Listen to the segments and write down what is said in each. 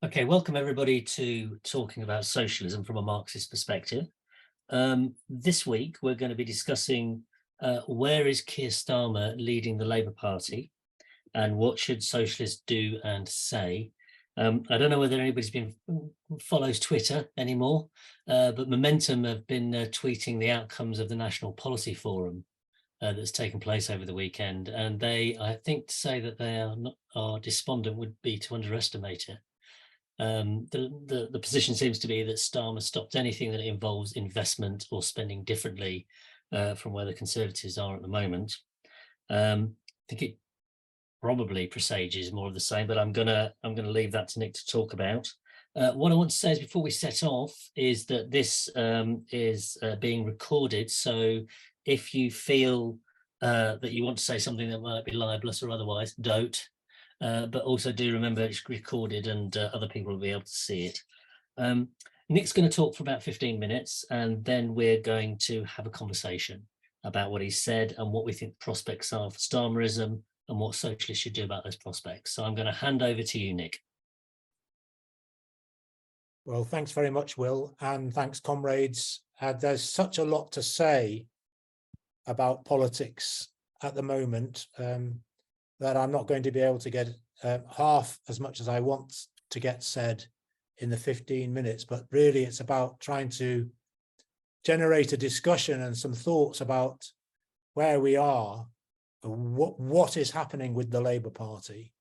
Okay, welcome everybody to talking about socialism from a Marxist perspective. This week we're going to be discussing where is Keir Starmer leading the Labour Party and what should socialists do and say. I don't know whether anybody's follows Twitter anymore, but Momentum have been tweeting the outcomes of the National Policy Forum that's taken place over the weekend, and I think to say that they are despondent would be to underestimate it. The position seems to be that Starmer stopped anything that involves investment or spending differently from where the Conservatives are at the moment. I think it probably presages more of the same, but I'm gonna leave that to Nick to talk about. What I want to say is before we set off is that this is being recorded, so if you feel that you want to say something that might be libelous or otherwise, don't. But also do remember it's recorded and other people will be able to see it. Nick's going to talk for about 15 minutes and then we're going to have a conversation about what he said and what we think the prospects are for Starmerism and what socialists should do about those prospects. So I'm going to hand over to you, Nick. Well, thanks very much, Will, and thanks, comrades. There's such a lot to say about politics at the moment that I'm not going to be able to get half as much as I want to get said in the 15 minutes, but really it's about trying to generate a discussion and some thoughts about where we are, what is happening with the Labour Party,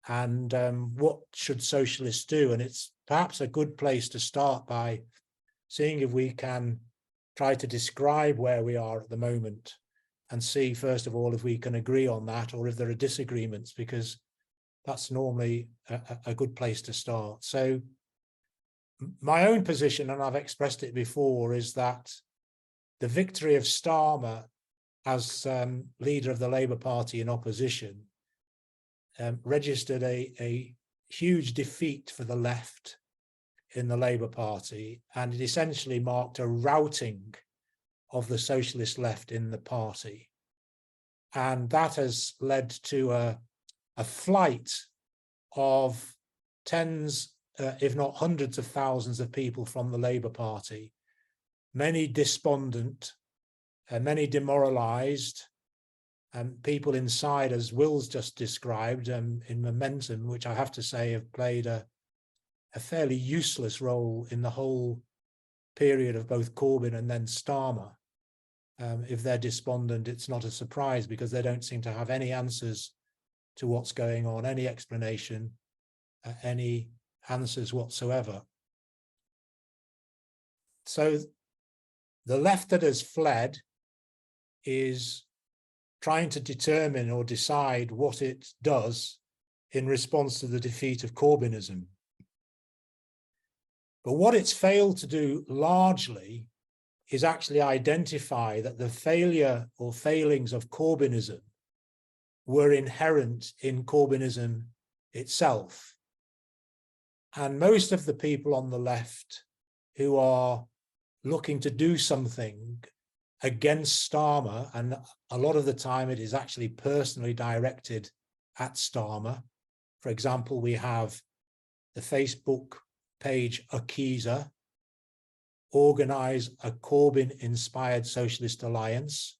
and what should socialists do. And it's perhaps a good place to start by seeing if we can try to describe where we are at the moment and see, first of all, if we can agree on that or if there are disagreements, because that's normally a good place to start. So my own position, and I've expressed it before, is that the victory of Starmer as leader of the Labour Party in opposition registered a huge defeat for the left in the Labour Party, and it essentially marked a routing of the socialist left in the party. And that has led to a flight of tens, if not hundreds of thousands of people from the Labour Party, many despondent, many demoralised, and people inside, as Will's just described, in Momentum, which I have to say have played a fairly useless role in the whole period of both Corbyn and then Starmer. If they're despondent, it's not a surprise because they don't seem to have any answers to what's going on, any explanation, any answers whatsoever. So the left that has fled is trying to determine or decide what it does in response to the defeat of Corbynism. But what it's failed to do largely is actually identify that the failure or failings of Corbynism were inherent in Corbynism itself. And most of the people on the left who are looking to do something against Starmer, and a lot of the time it is actually personally directed at Starmer. For example, we have the Facebook page Akiza, organise a Corbyn-inspired socialist alliance.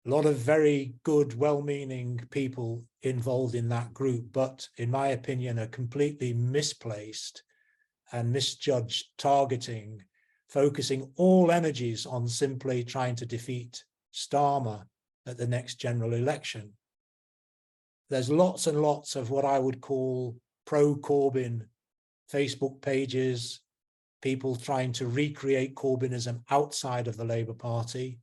A lot of very good, well-meaning people involved in that group, but in my opinion, a completely misplaced and misjudged targeting, focusing all energies on simply trying to defeat Starmer at the next general election. There's lots and lots of what I would call pro-Corbyn Facebook pages, people trying to recreate Corbynism outside of the Labour Party.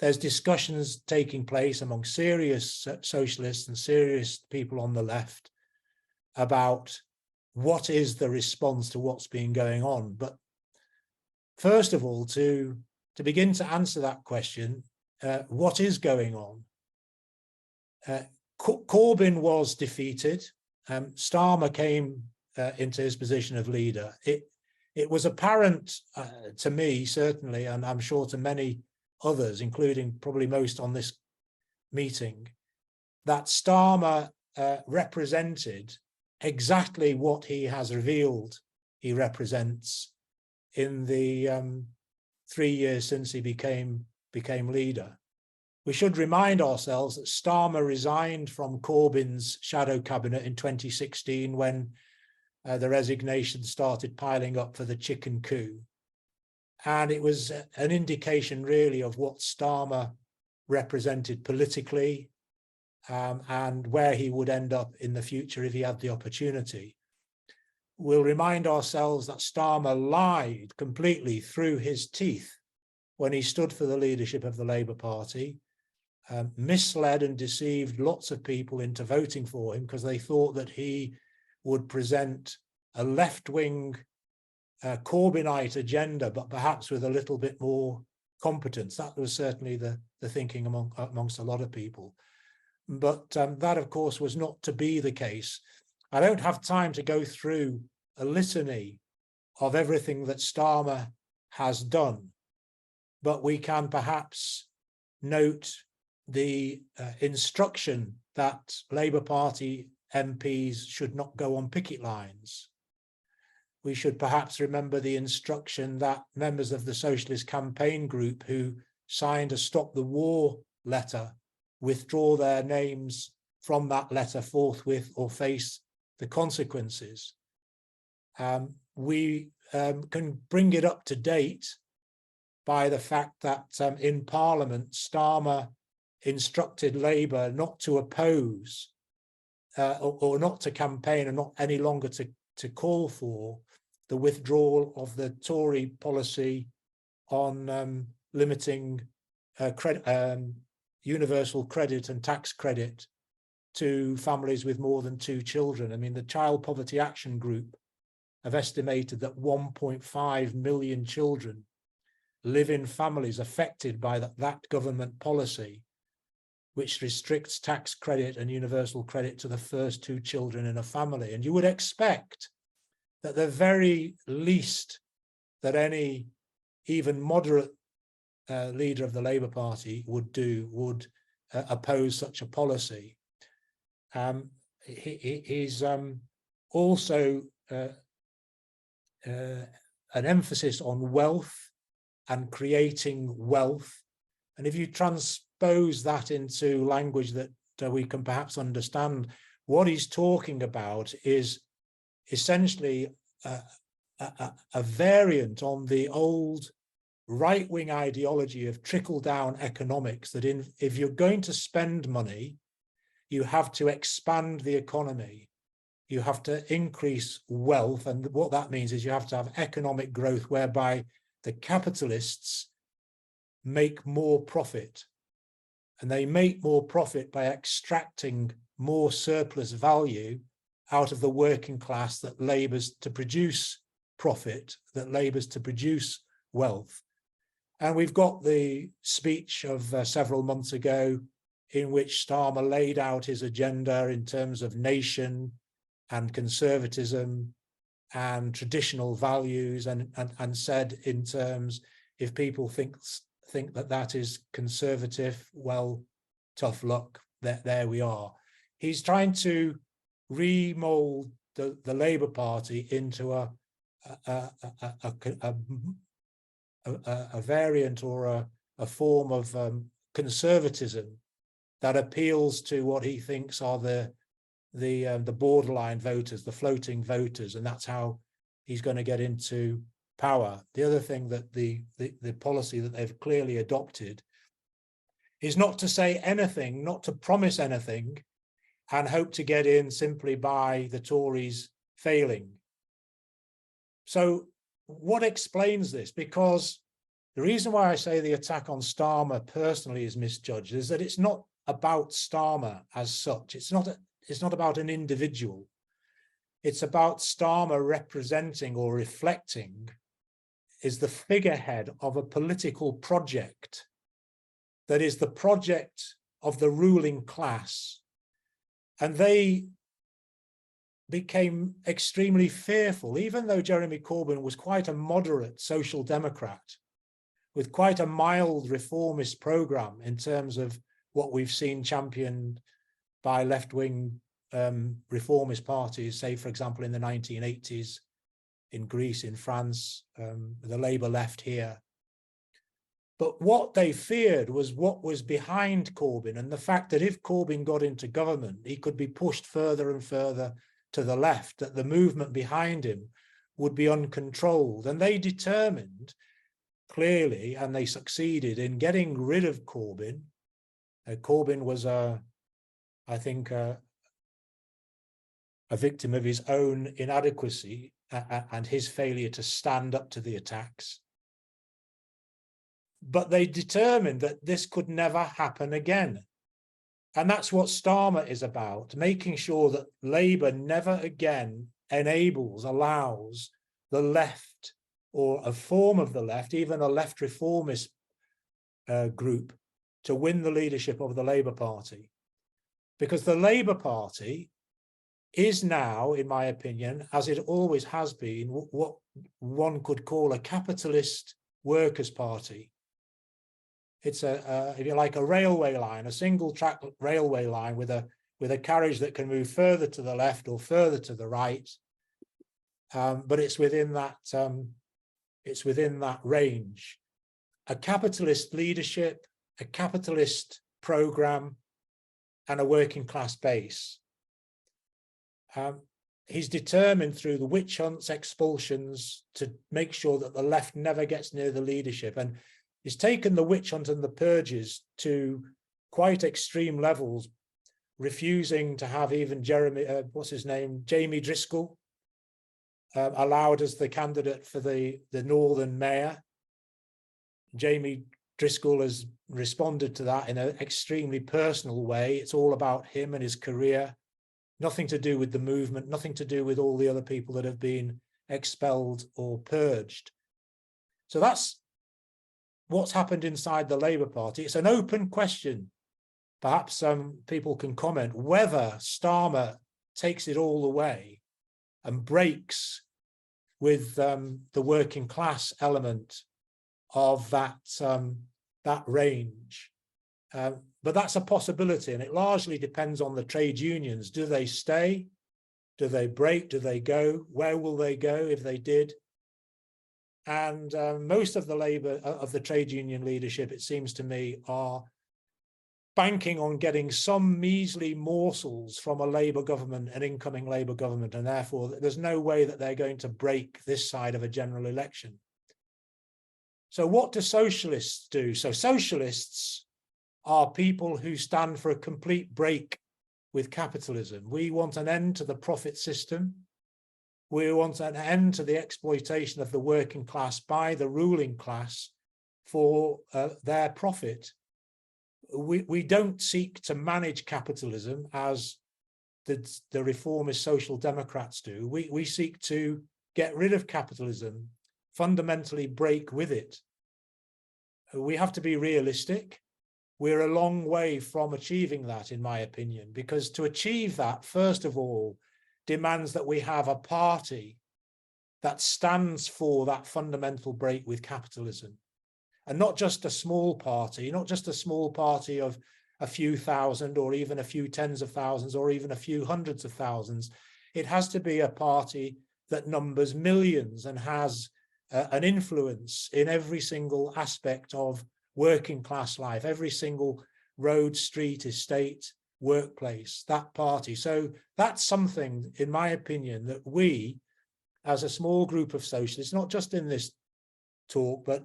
There's discussions taking place among serious socialists and serious people on the left about what is the response to what's been going on. But first of all, to begin to answer that question, what is going on? Corbyn was defeated. Starmer came into his position of leader. It was apparent to me, certainly, and I'm sure to many others, including probably most on this meeting, that Starmer represented exactly what he has revealed he represents in the 3 years since he became leader. We should remind ourselves that Starmer resigned from Corbyn's shadow cabinet in 2016 when the resignations started piling up for the chicken coup. And it was an indication really of what Starmer represented politically and where he would end up in the future if he had the opportunity. We'll remind ourselves that Starmer lied completely through his teeth when he stood for the leadership of the Labour Party, misled and deceived lots of people into voting for him because they thought that he would present a left-wing Corbynite agenda, but perhaps with a little bit more competence. That was certainly the thinking amongst a lot of people. But that, of course, was not to be the case. I don't have time to go through a litany of everything that Starmer has done, but we can perhaps note the instruction that Labour Party MPs should not go on picket lines. We should perhaps remember the instruction that members of the Socialist campaign group who signed a Stop the War letter withdraw their names from that letter forthwith or face the consequences. We can bring it up to date by the fact that in Parliament, Starmer instructed Labour not to oppose or not to campaign and not any longer to call for the withdrawal of the Tory policy on limiting universal credit and tax credit to families with more than 2 children. I mean, the Child Poverty Action Group have estimated that 1.5 million children live in families affected by that government policy, which restricts tax credit and universal credit to the first 2 children in a family. And you would expect that the very least that any even moderate leader of the Labour Party would do would oppose such a policy. He's also an emphasis on wealth and creating wealth. And if you transpose that into language that we can perhaps understand, what he's talking about is essentially a variant on the old right-wing ideology of trickle-down economics, that if you're going to spend money, you have to expand the economy. You have to increase wealth. And what that means is you have to have economic growth whereby the capitalists make more profit. And they make more profit by extracting more surplus value out of the working class that labours to produce profit, that labours to produce wealth. And we've got the speech of several months ago in which Starmer laid out his agenda in terms of nation and conservatism and traditional values, and said in terms, if people think that is conservative, well, tough luck, there we are. He's trying to remold the Labour Party into a variant or a form of conservatism that appeals to what he thinks are the borderline voters, the floating voters, and that's how he's going to get into power. The other thing that the policy that they've clearly adopted is not to say anything, not to promise anything, and hope to get in simply by the Tories failing. So what explains this? Because the reason why I say the attack on Starmer personally is misjudged is that it's not about Starmer as such. It's not about an individual. It's about Starmer representing or reflecting is the figurehead of a political project that is the project of the ruling class. And they became extremely fearful, even though Jeremy Corbyn was quite a moderate social democrat with quite a mild reformist programme in terms of what we've seen championed by left-wing reformist parties, say, for example, in the 1980s, in Greece, in France, the Labour left here. But what they feared was what was behind Corbyn, and the fact that if Corbyn got into government, he could be pushed further and further to the left, that the movement behind him would be uncontrolled. And they determined clearly, and they succeeded in getting rid of Corbyn. Corbyn was, I think, a victim of his own inadequacy and his failure to stand up to the attacks. But they determined that this could never happen again. And that's what Starmer is about, making sure that Labour never again allows the left, or a form of the left, even a left reformist group, to win the leadership of the Labour Party. Because the Labour Party is now, in my opinion, as it always has been, what one could call a capitalist workers' party. It's if you like, a railway line, a single track railway line with a carriage that can move further to the left or further to the right, but it's within that range. A capitalist leadership, a capitalist program, and a working class base. He's determined through the witch hunts, expulsions, to make sure that the left never gets near the leadership. And he's taken the witch hunt and the purges to quite extreme levels, refusing to have even Jamie Driscoll allowed as the candidate for the Northern Mayor. Jamie Driscoll has responded to that in an extremely personal way. It's all about him and his career, nothing to do with the movement, nothing to do with all the other people that have been expelled or purged. So that's what's happened inside the Labour Party. It's an open question. Perhaps some people can comment whether Starmer takes it all away and breaks with the working class element of that range. But that's a possibility, and it largely depends on the trade unions. Do they stay? Do they break? Do they go? Where will they go if they did? And most of the trade union leadership, it seems to me, are banking on getting some measly morsels from a Labour government, an incoming Labour government, and therefore there's no way that they're going to break this side of a general election. So what do socialists do? So socialists are people who stand for a complete break with capitalism. We want an end to the profit system. We want an end to the exploitation of the working class by the ruling class for their profit. We don't seek to manage capitalism as the reformist social democrats do. We seek to get rid of capitalism, fundamentally break with it. We have to be realistic. We're a long way from achieving that, in my opinion, because to achieve that, first of all, demands that we have a party that stands for that fundamental break with capitalism. And not just a small party, not just a small party of a few thousand or even a few tens of thousands or even a few hundreds of thousands. It has to be a party that numbers millions and has an influence in every single aspect of working class life, every single road, street, estate, workplace, that party. So that's something, in my opinion, that we, as a small group of socialists, not just in this talk, but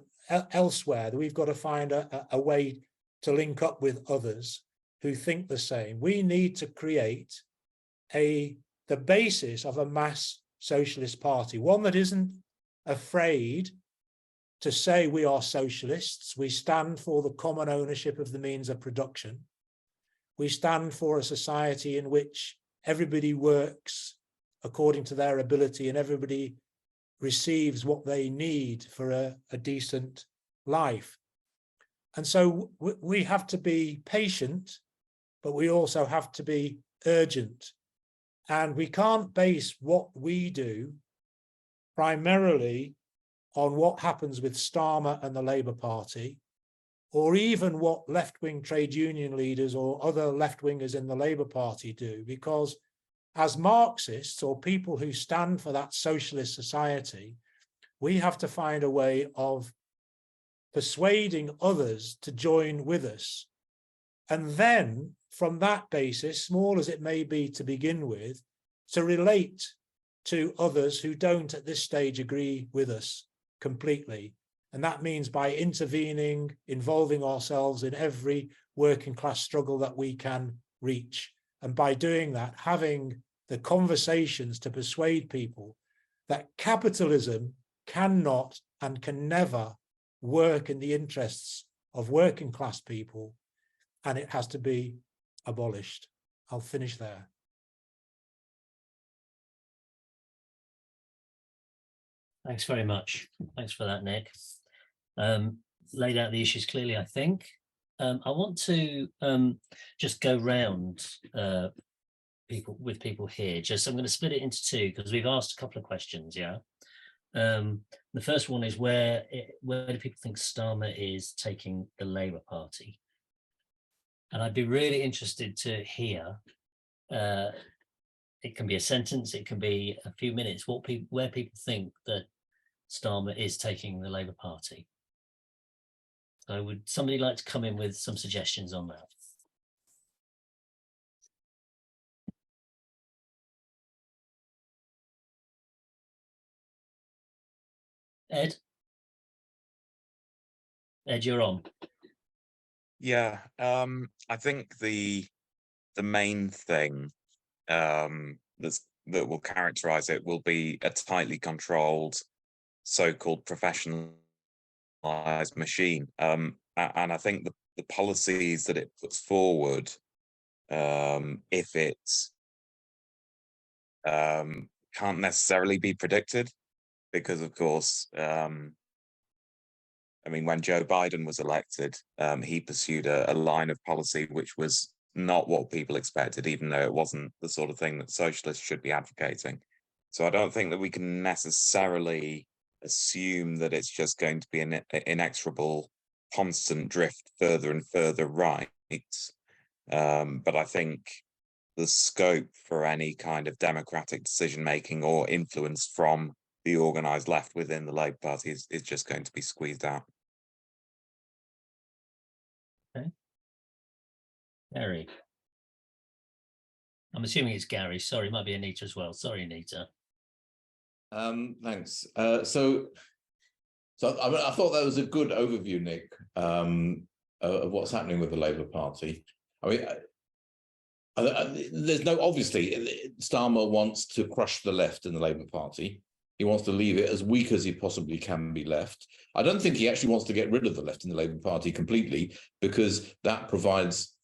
elsewhere, that we've got to find a way to link up with others who think the same. We need to create the basis of a mass socialist party, one that isn't afraid to say we are socialists. We stand for the common ownership of the means of production. We stand for a society in which everybody works according to their ability and everybody receives what they need for a decent life. And so we have to be patient, but we also have to be urgent. And we can't base what we do primarily on what happens with Starmer and the Labour Party, or even what left-wing trade union leaders or other left-wingers in the Labour Party do, because as Marxists or people who stand for that socialist society, we have to find a way of persuading others to join with us. And then from that basis, small as it may be to begin with, to relate to others who don't at this stage agree with us completely. And that means by intervening, involving ourselves in every working class struggle that we can reach. And by doing that, having the conversations to persuade people that capitalism cannot and can never work in the interests of working class people, and it has to be abolished. I'll finish there. Thanks very much. Thanks for that, Nick. Laid out the issues clearly, I think. I want to just go round people here. Just I'm going to split it into two because we've asked a couple of questions. Yeah. The first one is where do people think Starmer is taking the Labour Party? And I'd be really interested to hear. It can be a sentence, it can be a few minutes. Where people think that Starmer is taking the Labour Party. So would somebody like to come in with some suggestions on that? Ed? Ed, you're on. Yeah, I think the main thing that will characterize it will be a tightly controlled, so-called professionalized machine. And I think the policies that it puts forward, if it can't necessarily be predicted, because of course, I mean, when Joe Biden was elected, he pursued a line of policy which was not what people expected, even though it wasn't the sort of thing that socialists should be advocating. So I don't think that we can necessarily assume that it's just going to be an inexorable, constant drift further and further right. But I think the scope for any kind of democratic decision-making or influence from the organised left within the Labour Party is just going to be squeezed out. Okay. Gary. I'm assuming it's Gary. Sorry, it might be Anita as well. Sorry, Anita. Thanks. So I mean, I thought that was a good overview, Nick, of what's happening with the Labour Party. I mean, there's no, obviously, Starmer wants to crush the left in the Labour Party. He wants to leave it as weak as he possibly can be left. I don't think he actually wants to get rid of the left in the Labour Party completely, because that provides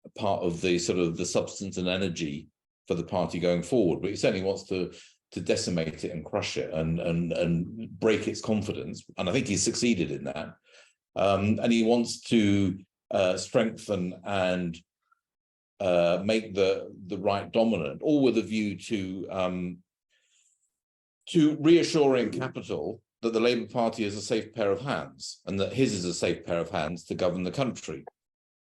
a part of the sort of the substance and energy for the party going forward. But he certainly wants to decimate it and crush it and break its confidence. And I think he's succeeded in that. And he wants to strengthen and make the right dominant, all with a view to reassuring capital that the Labour Party is a safe pair of hands and that his is a safe pair of hands to govern the country.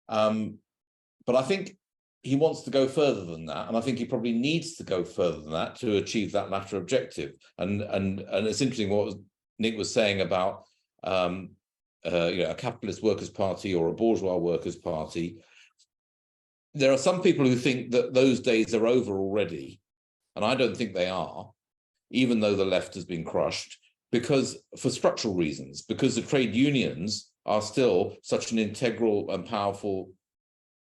But I think he wants to go further than that, and I think he probably needs to go further than that to achieve that latter objective. And it's interesting what Nick was saying about a capitalist workers' party or a bourgeois workers' party. There are some people who think that those days are over already, and I don't think they are, even though the left has been crushed, because for structural reasons, because the trade unions are still such an integral and powerful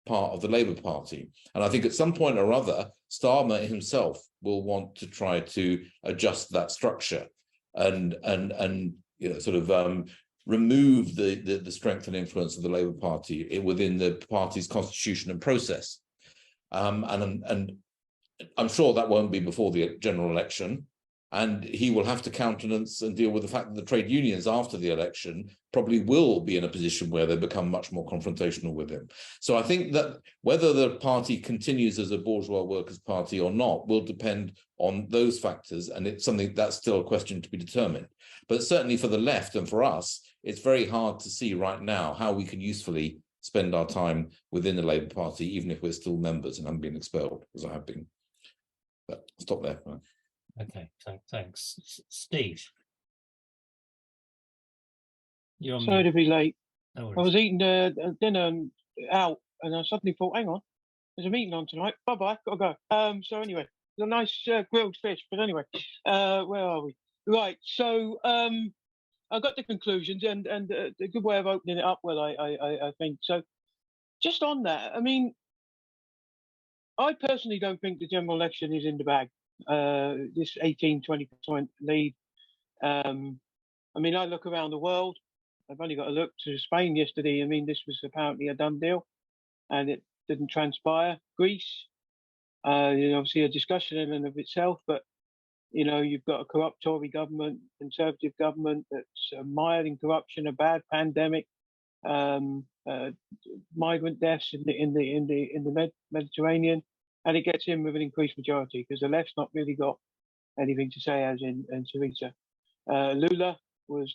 part of the Labour Party. And I think at some point or other, Starmer himself will want to try to adjust that structure and sort of remove the strength and influence of the Labour Party within the party's constitution and process. And I'm sure that won't be before the general election. And he will have to countenance and deal with the fact that the trade unions after the election probably will be in a position where they become much more confrontational with him. So I think that whether the party continues as a bourgeois workers' party or not will depend on those factors. And it's something that's still a question to be determined. But certainly for the left and for us, it's very hard to see right now how we can usefully spend our time within the Labour Party, even if we're still members and haven't been expelled, as I have been. Stop there. Okay, thanks. Steve. You're on Sorry mute. to be late. No I worries. was eating dinner out, and I suddenly thought, hang on, there's a meeting on tonight. Bye-bye, gotta go. So anyway, it's a nice grilled fish. But anyway, where are we? Right, so I got the conclusions, and a good way of opening it up, well, I think. So just on that, I mean, I personally don't think the general election is in the bag. This 18-20% lead. I mean, I look around the world. I've only got to look to Spain yesterday. I mean, this was apparently a done deal, and it didn't transpire. Greece, obviously a discussion in and of itself, but you've got a corrupt Tory government, conservative government that's mired in corruption, a bad pandemic, migrant deaths in the Mediterranean, and it gets in with an increased majority because the left's not really got anything to say, as in Syriza. Lula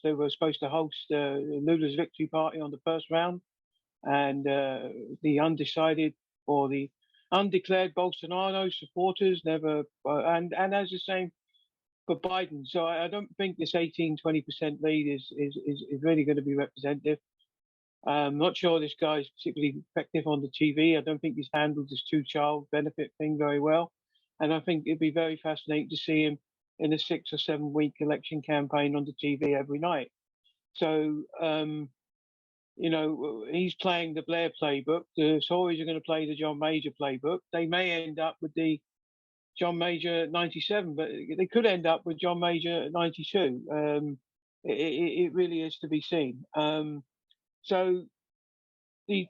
they were supposed to host Lula's victory party on the first round, and the undecided or the undeclared Bolsonaro supporters never, and as the same for Biden. So I don't think this 18-20% lead is really going to be representative. I'm not sure this guy's particularly effective on the TV. I don't think he's handled this two-child benefit thing very well, and I think it'd be very fascinating to see him in a 6 or 7 week election campaign on the TV every night. So, he's playing the Blair playbook. The Tories are going to play the John Major playbook. They may end up with the John Major 97, but they could end up with John Major 92. It really is to be seen. So I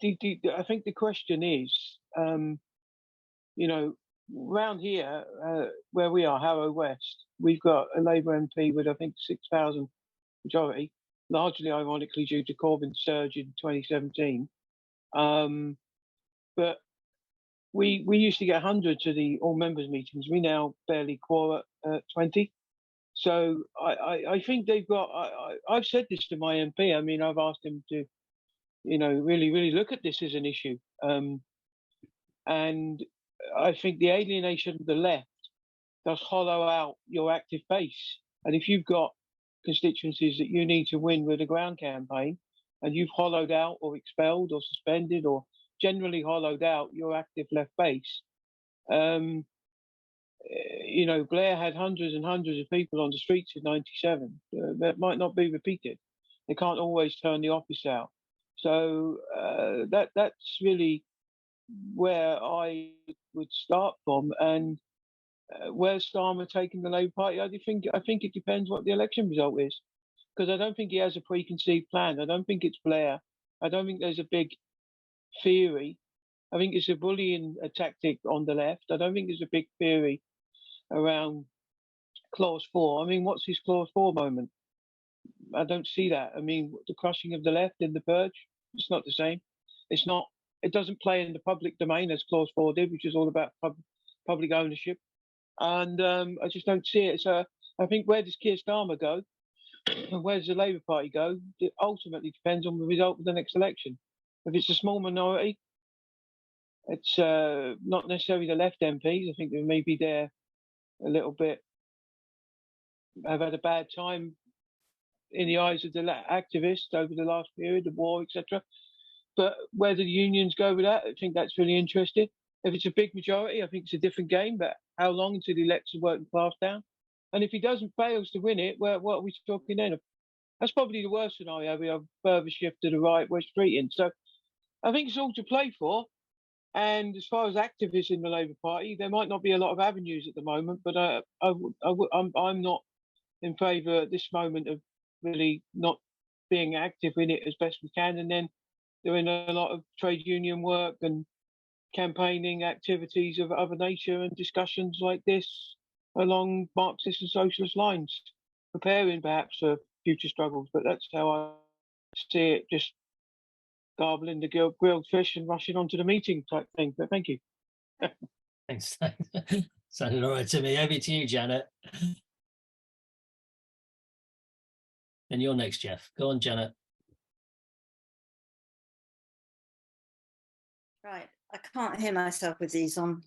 think the question is, around here, where we are, Harrow West, we've got a Labour MP with, I think, 6,000 majority, largely ironically due to Corbyn's surge in 2017. But we used to get hundreds of the all members meetings. We now barely quote 20. So I think they've got. I've said this to my MP. I mean, I've asked him to, really look at this as an issue. And I think the alienation of the left does hollow out your active base. And if you've got constituencies that you need to win with a ground campaign, and you've hollowed out or expelled or suspended or generally hollowed out your active left base, Blair had hundreds and hundreds of people on the streets in 97. That might not be repeated. They can't always turn the office out. So that's really where I would start from. And where's Starmer taking the Labour Party? I think it depends what the election result is, because I don't think he has a preconceived plan. I don't think it's Blair. I don't think there's a big theory. I think it's a bullying tactic on the left. I don't think there's a big theory around Clause 4. I mean, what's his Clause 4 moment? I don't see that. I mean, the crushing of the left in the purge, it's not the same. It's not. It doesn't play in the public domain as Clause 4 did, which is all about public ownership. And I just don't see it. So I think, where does Keir Starmer go? Where does the Labour Party go? It ultimately depends on the result of the next election. If it's a small minority, it's not necessarily the left MPs. I think they may be there a little bit, have had a bad time in the eyes of the activists over the last period, the war, etc. But where do the unions go with that? I think that's really interesting. If it's a big majority, I think it's a different game. But how long until he lets the working class down? And if he fails to win it, what are we talking then? That's probably the worst scenario. We have further shift to the right, we're streeting. So I think it's all to play for. And as far as activists in the Labour Party, there might not be a lot of avenues at the moment, but I'm not in favour at this moment of really not being active in it as best we can, and then doing a lot of trade union work and campaigning activities of other nature and discussions like this along Marxist and socialist lines, preparing perhaps for future struggles. But that's how I see it, just garbling the grilled fish and rushing onto the meeting type thing. But thank you. Thanks. Sounded all right to me. Over to you, Janet. And you're next, Jeff. Go on, Janet. Right, I can't hear myself with these on.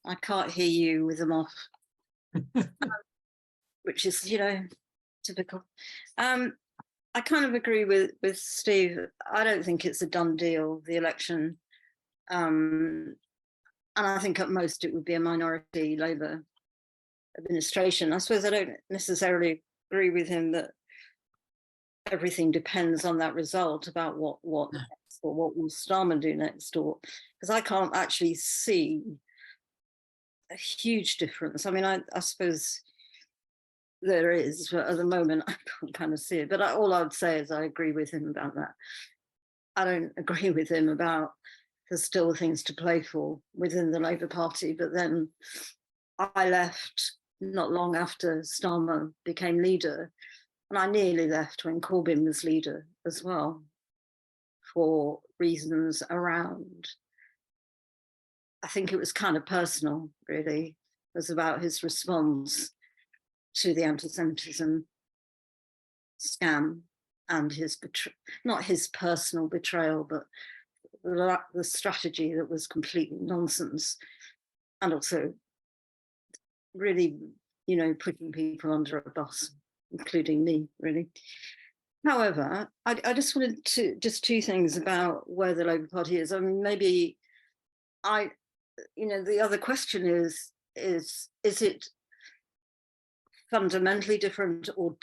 I can't hear you with them off. which is, typical. I kind of agree with Steve. I don't think it's a done deal, the election. And I think at most it would be a minority Labour administration. I suppose I don't necessarily agree with him that everything depends on that result about what next, or what will Starmer do next, or because I can't actually see a huge difference. I mean, I suppose there is, but at the moment I can't kind of see it. But all I would say is I agree with him about that. I don't agree with him about there's still things to play for within the Labour Party. But then I left not long after Starmer became leader, and I nearly left when Corbyn was leader as well, for reasons around, I think it was kind of personal, really. It was about his response to the anti-Semitism scam and his not his personal betrayal, but the strategy that was completely nonsense, and also really, putting people under a bus, including me, really. However, I just wanted to, just two things about where the Labour Party is. I mean, maybe the other question is it fundamentally different or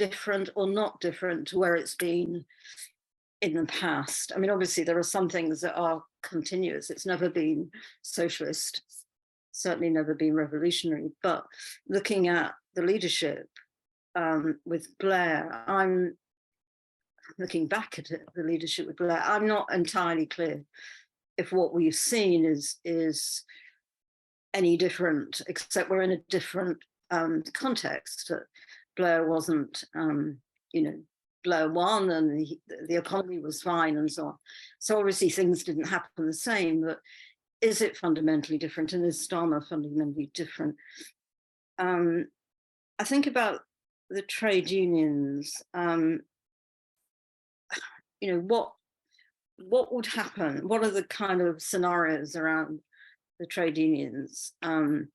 not different to where it's been in the past? I mean, obviously there are some things that are continuous. It's never been socialist, certainly never been revolutionary, but looking at the leadership with Blair, I'm looking back at it, the leadership with Blair, I'm not entirely clear if what we've seen is any different, except we're in a different context. Blair wasn't, Blair won and the economy was fine and so on. So obviously things didn't happen the same, but is it fundamentally different? And is Starmer fundamentally different? I think about the trade unions, what would happen? What are the kind of scenarios around the trade unions? And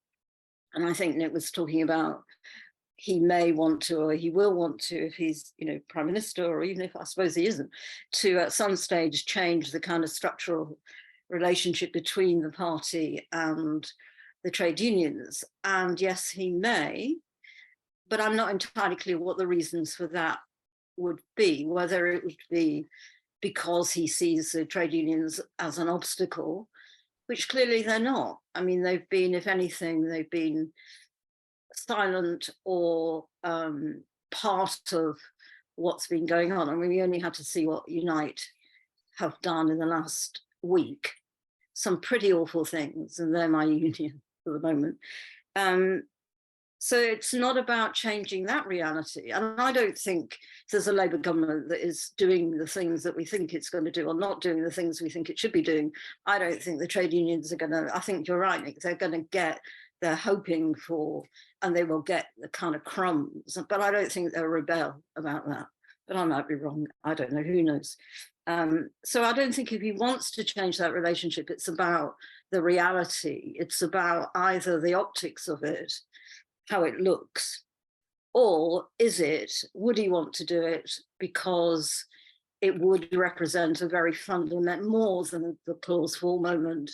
I think Nick was talking about he may want to, or he will want to, if he's, prime minister, or even if I suppose he isn't, to at some stage change the kind of structural relationship between the party and the trade unions. And yes, he may, but I'm not entirely clear what the reasons for that would be, whether it would be because he sees the trade unions as an obstacle, which clearly they're not. I mean, they've been, if anything, they've been silent or part of what's been going on. I mean, we only had to see what Unite have done in the last week. Some pretty awful things, and they're my union for the moment. So it's not about changing that reality. And I don't think there's a Labour government that is doing the things that we think it's going to do, or not doing the things we think it should be doing. I don't think the trade unions are going to, I think you're right, Nick, they're going to get, they're hoping for, and they will get the kind of crumbs, but I don't think they'll rebel about that. But I might be wrong, I don't know, who knows? So I don't think if he wants to change that relationship, it's about the reality. It's about either the optics of it, how it looks, or would he want to do it because it would represent a very fundamental, more than the clause 4 moment,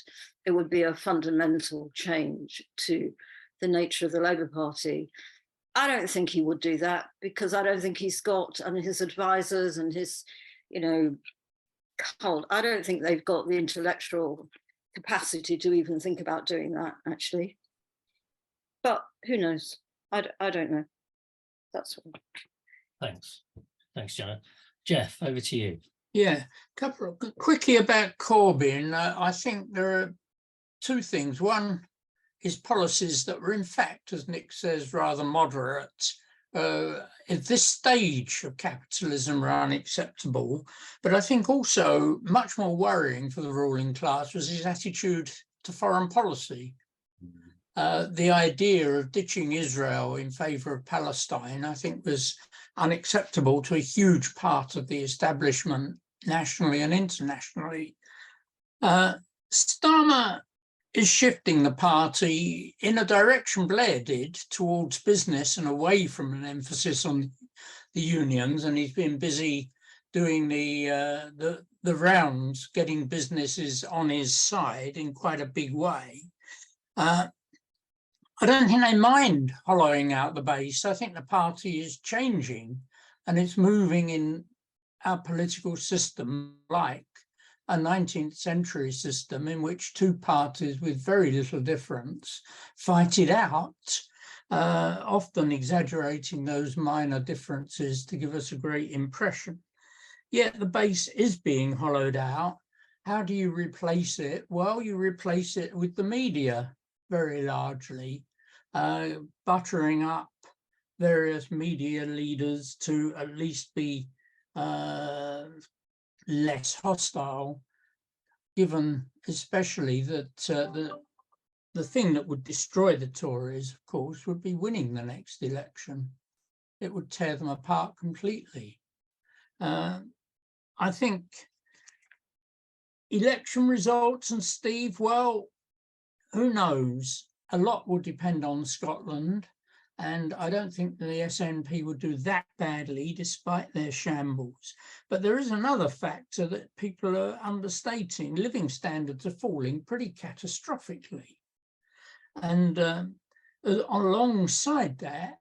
it would be a fundamental change to the nature of the Labour Party. I don't think he would do that, because I don't think he's got, and his advisors and his, cult, I don't think they've got the intellectual capacity to even think about doing that, actually. But who knows? I don't know. That's all. Thanks, Janet. Jeff, over to you. Yeah, quickly about Corbyn. I think there are two things. One, his policies that were, in fact, as Nick says, rather moderate at this stage of capitalism are unacceptable. But I think also much more worrying for the ruling class was his attitude to foreign policy. The idea of ditching Israel in favour of Palestine, I think, was unacceptable to a huge part of the establishment, nationally and internationally. Starmer is shifting the party in a direction Blair did, towards business and away from an emphasis on the unions. And he's been busy doing the rounds, getting businesses on his side in quite a big way. I don't think they mind hollowing out the base. I think the party is changing and it's moving in our political system like a 19th century system in which two parties with very little difference fight it out, often exaggerating those minor differences to give us a great impression. Yet the base is being hollowed out. How do you replace it? Well, you replace it with the media very largely, buttering up various media leaders to at least be less hostile, given especially that the thing that would destroy the Tories, of course, would be winning the next election. It would tear them apart completely. I think election results, and Steve, well, who knows? A lot will depend on Scotland. And I don't think the SNP would do that badly despite their shambles. But there is another factor that people are understating. Living standards are falling pretty catastrophically. And alongside that,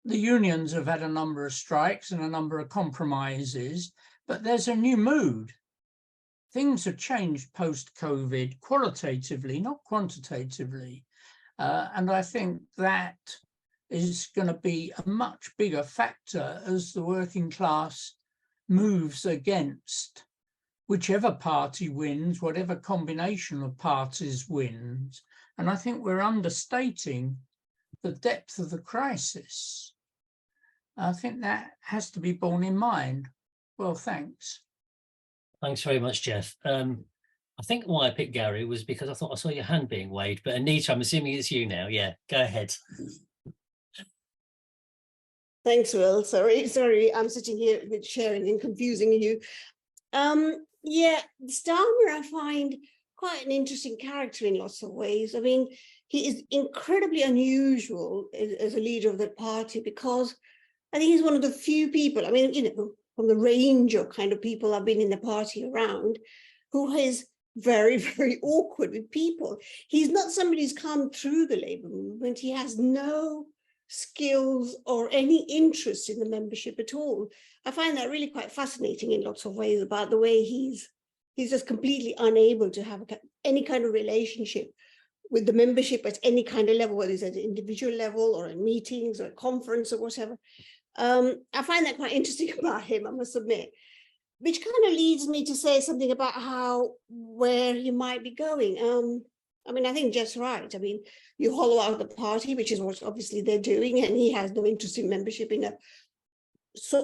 the unions have had a number of strikes and a number of compromises, but there's a new mood. Things have changed post-COVID qualitatively, not quantitatively. And I think that is going to be a much bigger factor as the working class moves against whichever party wins, whatever combination of parties wins. And I think we're understating the depth of the crisis. I think that has to be borne in mind. Well, thanks. Thanks very much, Jeff. I think why I picked Gary was because I thought I saw your hand being waved, but Anita, I'm assuming it's you now. Yeah, go ahead. Thanks, Will. Sorry, I'm sitting here with sharing and confusing you. Yeah, Starmer I find quite an interesting character in lots of ways. I mean, he is incredibly unusual as a leader of the party because I think he's one of the few people, I mean, you know, from the range of kind of people I've been in the party around, who is very, very awkward with people. He's not somebody who's come through the Labour movement. He has no skills or any interest in the membership at all. I find that really quite fascinating in lots of ways about the way he's just completely unable to have any kind of relationship with the membership at any kind of level, whether it's at an individual level or in meetings or a conference or whatever. I find that quite interesting about him, I must admit, which kind of leads me to say something about where he might be going. I mean, I think Jeff's right. I mean, you hollow out the party, which is what obviously they're doing, and he has no interest in membership in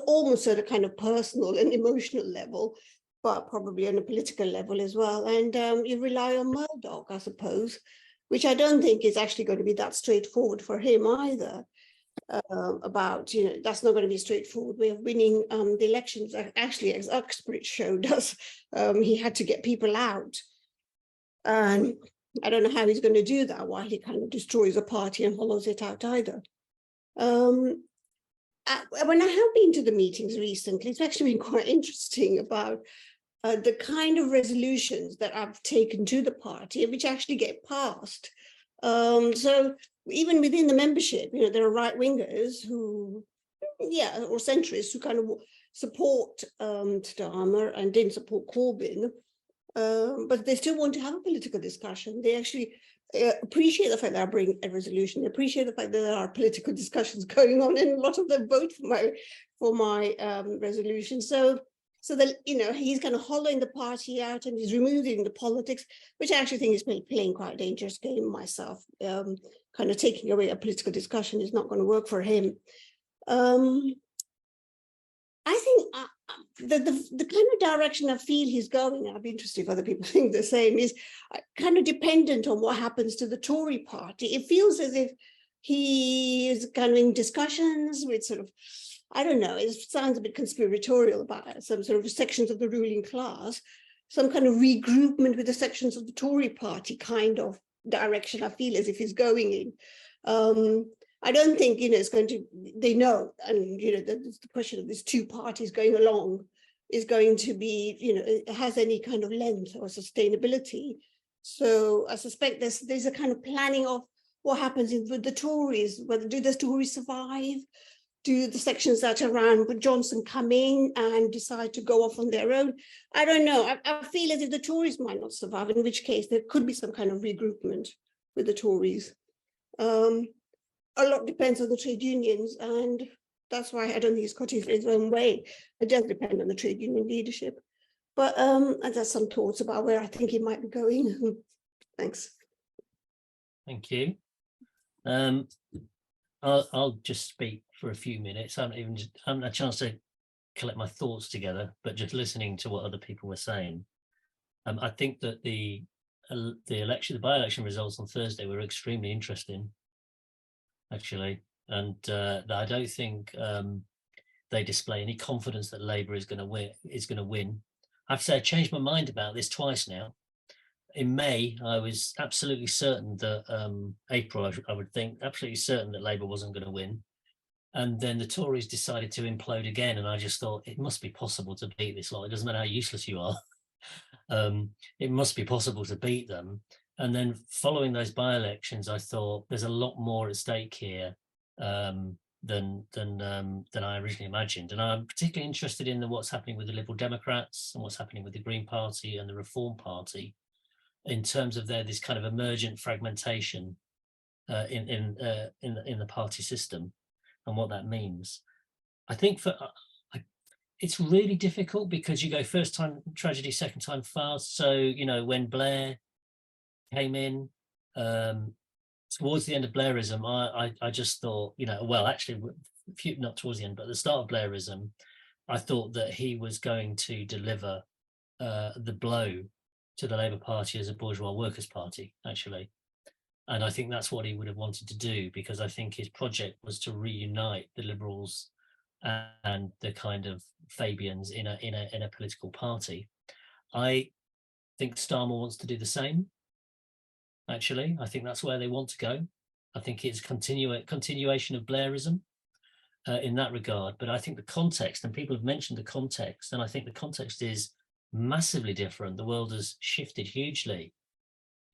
almost at a kind of personal and emotional level, but probably on a political level as well. And you rely on Murdoch, I suppose, which I don't think is actually going to be that straightforward for him either. That's not going to be a straightforward way of winning the elections. Actually, as Uxbridge showed us, he had to get people out. And I don't know how he's going to do that while he kind of destroys a party and hollows it out either. When I have been to the meetings recently, it's actually been quite interesting about the kind of resolutions that I've taken to the party, which actually get passed. So even within the membership, you know, there are right-wingers who, or centrists who kind of support Starmer and didn't support Corbyn, but they still want to have a political discussion. They actually appreciate the fact that I bring a resolution. They appreciate the fact that there are political discussions going on, and a lot of them vote for my resolution. So that, you know, he's kind of hollowing the party out and he's removing the politics, which I actually think is playing quite a dangerous game myself. Kind of taking away a political discussion is not going to work for him. I think the kind of direction I feel he's going, and I'd be interested if other people think the same, is kind of dependent on what happens to the Tory party. It feels as if he is kind of in discussions with sort of, I don't know, it sounds a bit conspiratorial about some sort of sections of the ruling class some kind of regroupment with the sections of the Tory party kind of direction I feel as if it's going in. I don't think, it's going to, they know, and, the question of these two parties going along is going to be, it has any kind of length or sustainability. So I suspect there's a kind of planning of what happens with the Tories. Whether do the Tories survive? Do the sections that are around with Johnson come in and decide to go off on their own? I don't know. I feel as if the Tories might not survive, in which case there could be some kind of regroupment with the Tories. A lot depends on the trade unions, and that's why I don't think it's cutting for its own way. It does depend on the trade union leadership. But there's some thoughts about where I think it might be going. Thanks. Thank you. I'll just speak for a few minutes. I haven't had a chance to collect my thoughts together, but just listening to what other people were saying, I think that the by-election results on Thursday were extremely interesting, actually, and I don't think they display any confidence that Labour is going to win. I have to say, I changed my mind about this twice now. In May, I was absolutely certain that April, I would think, absolutely certain that Labour wasn't going to win. And then the Tories decided to implode again. And I just thought, it must be possible to beat this lot. It doesn't matter how useless you are. It must be possible to beat them. And then following those by-elections, I thought there's a lot more at stake here than I originally imagined. And I'm particularly interested in what's happening with the Liberal Democrats and what's happening with the Green Party and the Reform Party, in terms of this kind of emergent fragmentation in the party system and what that means. I think it's really difficult because you go first time tragedy, second time fast. So, when Blair came in, towards the end of Blairism, I just thought, well, actually, not towards the end, but at the start of Blairism, I thought that he was going to deliver the blow to the Labour Party as a bourgeois workers' party, actually. And I think that's what he would have wanted to do, because I think his project was to reunite the Liberals and the kind of Fabians in a political party. I think Starmer wants to do the same, actually. I think that's where they want to go. I think it's continuation of Blairism in that regard. But I think the context, and people have mentioned the context, and I think the context is massively different. The world has shifted hugely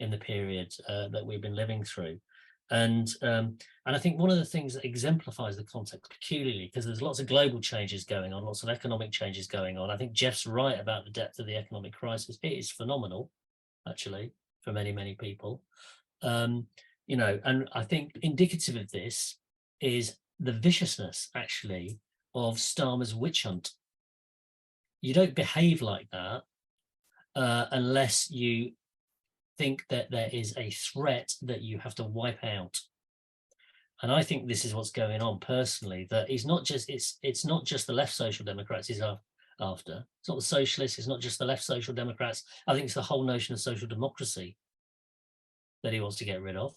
in the period that we've been living through, and I think one of the things that exemplifies the context peculiarly, because there's lots of global changes going on, lots of economic changes going on. I think Jeff's right about the depth of the economic crisis. It is phenomenal, actually, for many people. And I think indicative of this is the viciousness, actually, of Starmer's witch hunt. You don't behave like that unless you think that there is a threat that you have to wipe out. And I think this is what's going on personally, that it's not just the left Social Democrats he's after. It's not the socialists, it's not just the left Social Democrats. I think it's the whole notion of social democracy that he wants to get rid of.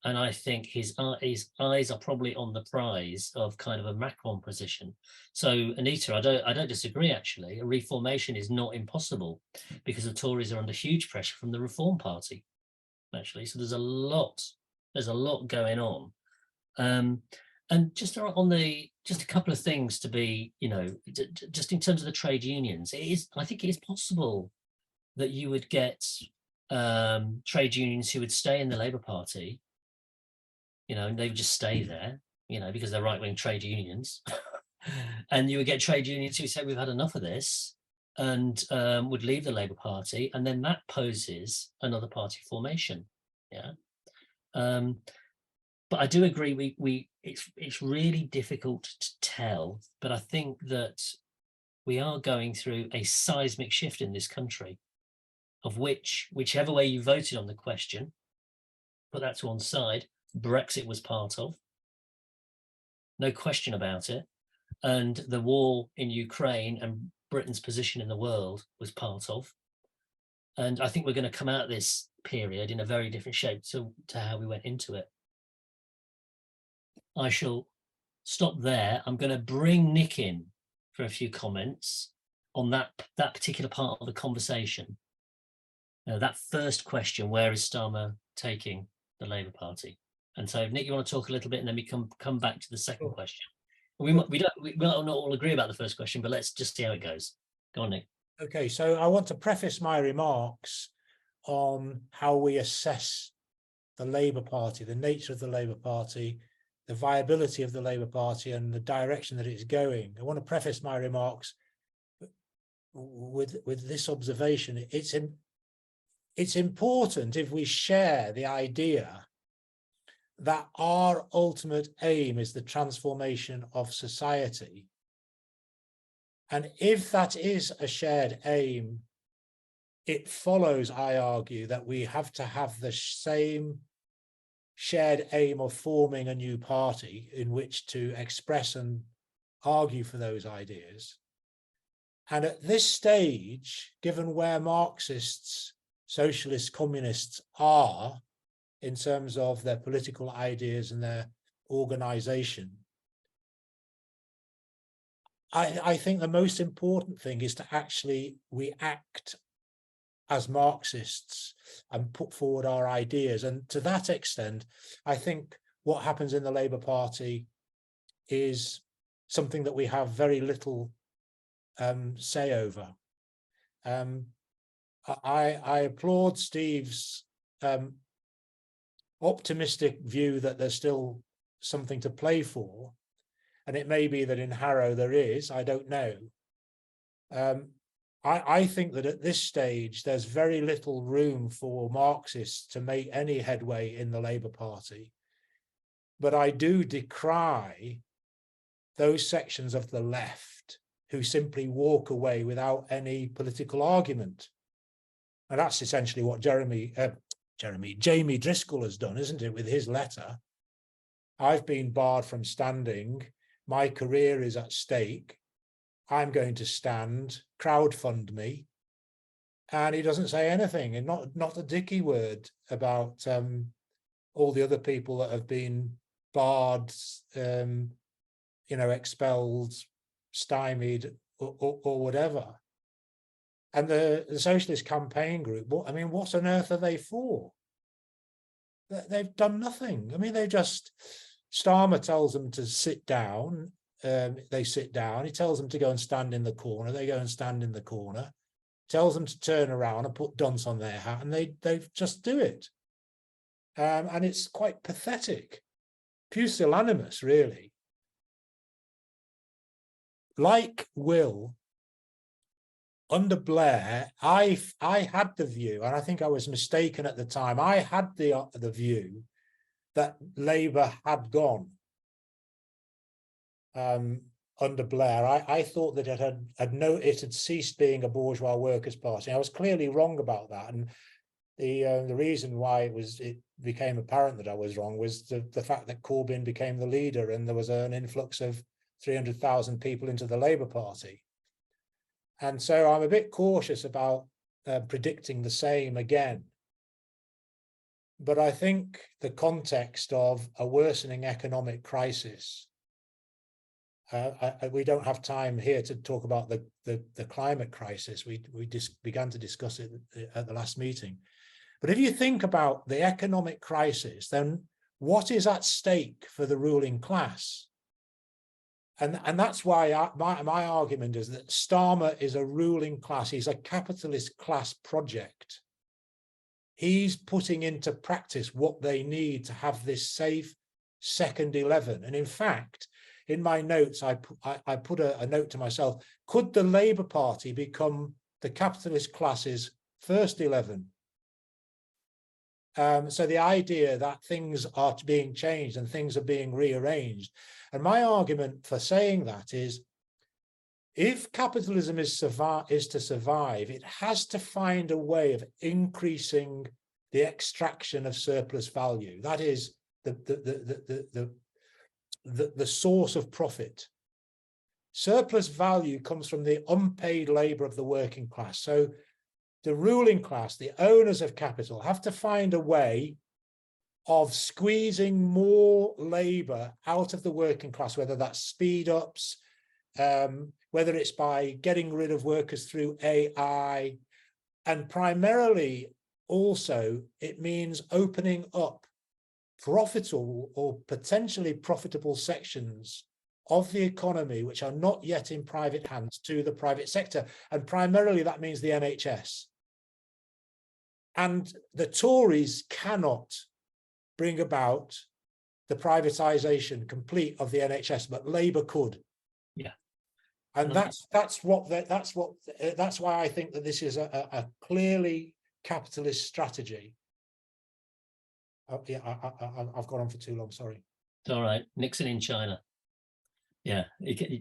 And I think his eyes are probably on the prize of kind of a Macron position. So, Anita, I don't disagree, actually. A reformation is not impossible because the Tories are under huge pressure from the Reform Party, actually. So there's a lot going on. And just a couple of things to be, just in terms of the trade unions, I think it is possible that you would get trade unions who would stay in the Labour Party, and they would just stay there, because they're right-wing trade unions. And you would get trade unions who say, we've had enough of this, and would leave the Labour Party. And then that poses another party formation. Yeah. But I do agree, it's really difficult to tell, but I think that we are going through a seismic shift in this country, of whichever way you voted on the question, put that to one side, Brexit was part of, no question about it, and the war in Ukraine and Britain's position in the world was part of. And I think we're going to come out of this period in a very different shape to how we went into it. I shall stop there. I'm going to bring Nick in for a few comments, on that particular part of the conversation. That first question, where is Starmer taking the Labour Party? And so, Nick, you want to talk a little bit, and then we come back to the second question. We might not all agree about the first question, but let's just see how it goes. Go on, Nick. Okay, so I want to preface my remarks on how we assess the Labour Party, the nature of the Labour Party, the viability of the Labour Party, and the direction that it's going. I want to preface my remarks with this observation. It's important, if we share the idea that our ultimate aim is the transformation of society, and if that is a shared aim, it follows, I argue, that we have to have the same shared aim of forming a new party in which to express and argue for those ideas. And at this stage, given where Marxists, socialists, communists are in terms of their political ideas and their organization, I think the most important thing is to actually react as Marxists and put forward our ideas. And to that extent, I think what happens in the Labour Party is something that we have very little say over. I applaud Steve's optimistic view that there's still something to play for. And it may be that in Harrow there is, I don't know. I think that at this stage, there's very little room for Marxists to make any headway in the Labour Party. But I do decry those sections of the left who simply walk away without any political argument. And that's essentially what Jamie Driscoll has done, isn't it, with his letter? I've been barred from standing. My career is at stake. I'm going to stand, crowdfund me. And he doesn't say anything, and not a dicky word about all the other people that have been barred, expelled, stymied, or whatever. And the Socialist Campaign Group, what on earth are they for? They've done nothing. They just, Starmer tells them to sit down. They sit down. He tells them to go and stand in the corner. They go and stand in the corner. Tells them to turn around and put dunce on their hat, and they just do it. And it's quite pathetic, pusillanimous, really. Like Will, under Blair, I had the view, and I think I was mistaken at the time. I had the view that Labour had gone. Under Blair, I thought that it had ceased being a bourgeois workers' party. I was clearly wrong about that, and the reason why it became apparent that I was wrong was the fact that Corbyn became the leader, and there was an influx of 300,000 people into the Labour Party. And so I'm a bit cautious about predicting the same again. But I think the context of a worsening economic crisis, we don't have time here to talk about the climate crisis. We began to discuss it at the last meeting. But if you think about the economic crisis, then what is at stake for the ruling class? And that's why my argument is that Starmer is a ruling class. He's a capitalist class project. He's putting into practice what they need to have this safe second 11. And in fact, in my notes, I put a note to myself: could the Labour Party become the capitalist class's first 11? So the idea that things are being changed and things are being rearranged. And my argument for saying that is, if capitalism is to survive, it has to find a way of increasing the extraction of surplus value. That is the source of profit. Surplus value comes from the unpaid labor of the working class. So the ruling class, the owners of capital, have to find a way of squeezing more labor out of the working class, whether that's speed ups, whether it's by getting rid of workers through AI, and primarily also it means opening up profitable or potentially profitable sections of the economy which are not yet in private hands to the private sector. And primarily that means the NHS. And the Tories cannot bring about the privatisation complete of the NHS, but Labour could. Yeah. And that's why I think that this is a clearly capitalist strategy. Yeah, I've gone on for too long. Sorry. It's all right. Nixon in China. Yeah,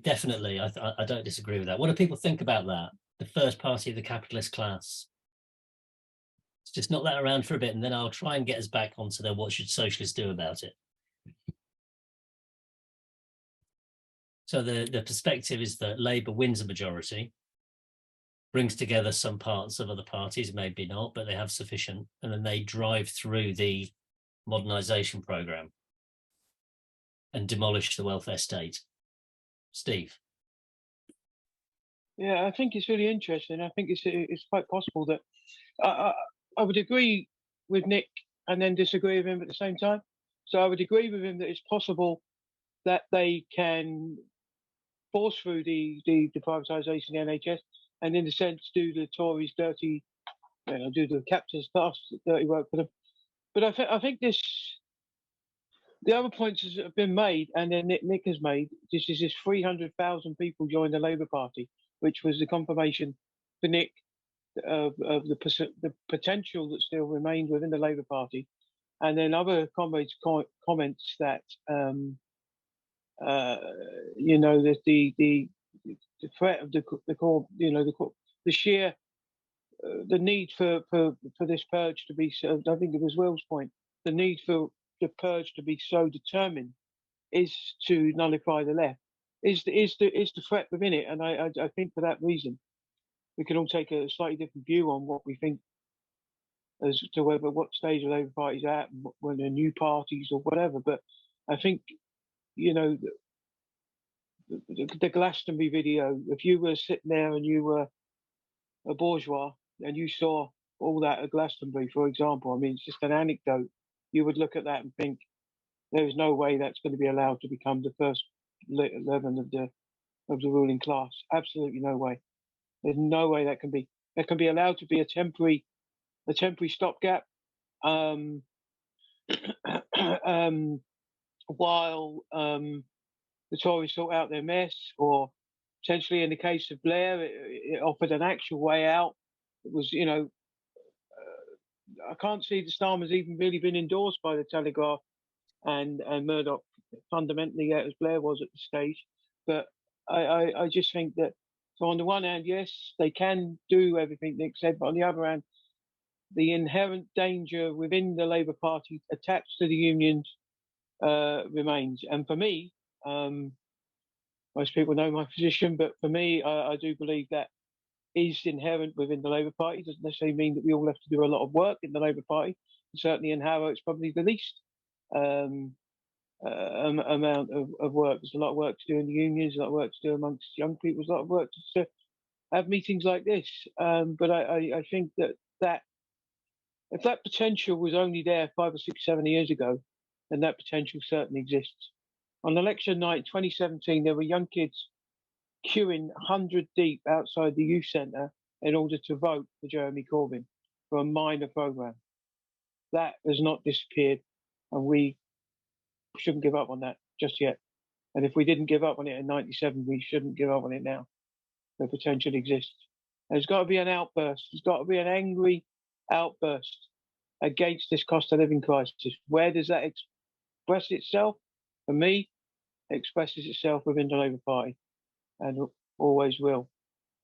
definitely. I don't disagree with that. What do people think about that? The first party of the capitalist class. Let's just knock that around for a bit, and then I'll try and get us back onto the what should socialists do about it. So the perspective is that Labour wins a majority, brings together some parts of other parties, maybe not, but they have sufficient, and then they drive through the modernisation programme and demolish the welfare state. Steve. Yeah, I think it's really interesting. I think it's quite possible that I would agree with Nick and then disagree with him at the same time. So I would agree with him that it's possible that they can force through the privatisation of the NHS, and in a sense do the Tories dirty, do the capitalist class dirty work for them. But I think the other points that have been made, and then Nick has made, this 300,000 people joined the Labour Party, which was the confirmation for Nick of the potential that still remained within the Labour Party. And then other comrades' comments that that the threat of the sheer the need for this purge to be, I think it was Will's point, the need for the purge to be so determined is to nullify the left, is the threat within it. And I think for that reason we can all take a slightly different view on what we think as to what stage the Labour Party's at, and when they're new parties or whatever. But I think the Glastonbury video, if you were sitting there and you were a bourgeois and you saw all that at Glastonbury, for example, I mean, it's just an anecdote, you would look at that and think there is no way that's going to be allowed to become the first leaven of the ruling class. Absolutely no way. There's no way that can be allowed to be a temporary stopgap while the Tories sort out their mess, or potentially in the case of Blair, it offered an actual way out. It was, I can't see the Starmer's even really been endorsed by the Telegraph and Murdoch fundamentally yet, as Blair was at the stage. But I just think that, so on the one hand, yes, they can do everything Nick said, but on the other hand, the inherent danger within the Labour Party attached to the unions remains. And for me, most people know my position, but for me, I do believe that is inherent within the Labour Party. It doesn't necessarily mean that we all have to do a lot of work in the Labour Party. Certainly in Harrow, it's probably the least amount of work. There's a lot of work to do in the unions, a lot of work to do amongst young people, there's a lot of work to have meetings like this. But I think that if that potential was only there 5 or 6, 7 years ago, then that potential certainly exists. On election night 2017, there were young kids queuing 100 deep outside the youth centre in order to vote for Jeremy Corbyn for a minor programme. That has not disappeared, and we shouldn't give up on that just yet. And if we didn't give up on it in 97, we shouldn't give up on it now. The potential exists. There's got to be an outburst. There's got to be an angry outburst against this cost of living crisis. Where does that express itself? For me, it expresses itself within the Labour Party, and always will.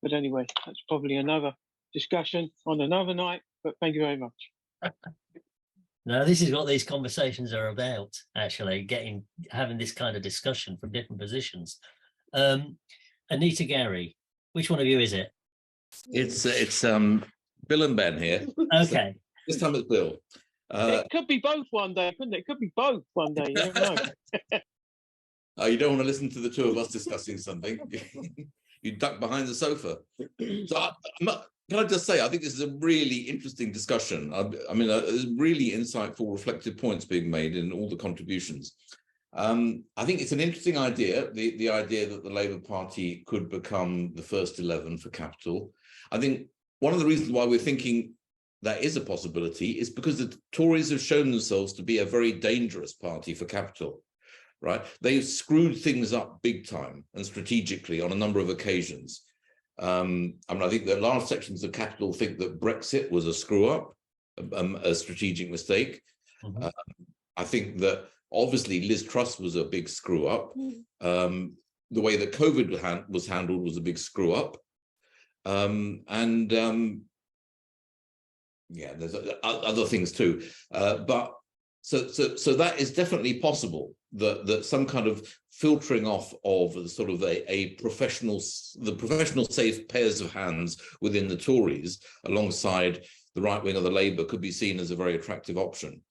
But anyway, that's probably another discussion on another night, but thank you very much. No, this is what these conversations are about, actually, having this kind of discussion from different positions. Anita Gary, which one of you is it? It's Bill and Ben here. Okay. So this time it's Bill. It could be both one day, couldn't it? It could be both one day. You never know. You don't want to listen to the two of us discussing something. You duck behind the sofa. So can I just say, I think this is a really interesting discussion. I mean, there's really insightful, reflective points being made in all the contributions. I think it's an interesting idea, the idea that the Labour Party could become the first 11 for capital. I think one of the reasons why we're thinking that is a possibility is because the Tories have shown themselves to be a very dangerous party for capital, right? They've screwed things up big time and strategically on a number of occasions. I mean, I think that large sections of capital think that Brexit was a screw up, a strategic mistake. Mhm. I think that obviously Liz Truss was a big screw up. The way that COVID was handled was a big screw up. Yeah, there's other things too. But so that is definitely possible, that some kind of filtering off of sort of the professional safe pairs of hands within the Tories alongside the right wing of the Labour could be seen as a very attractive option.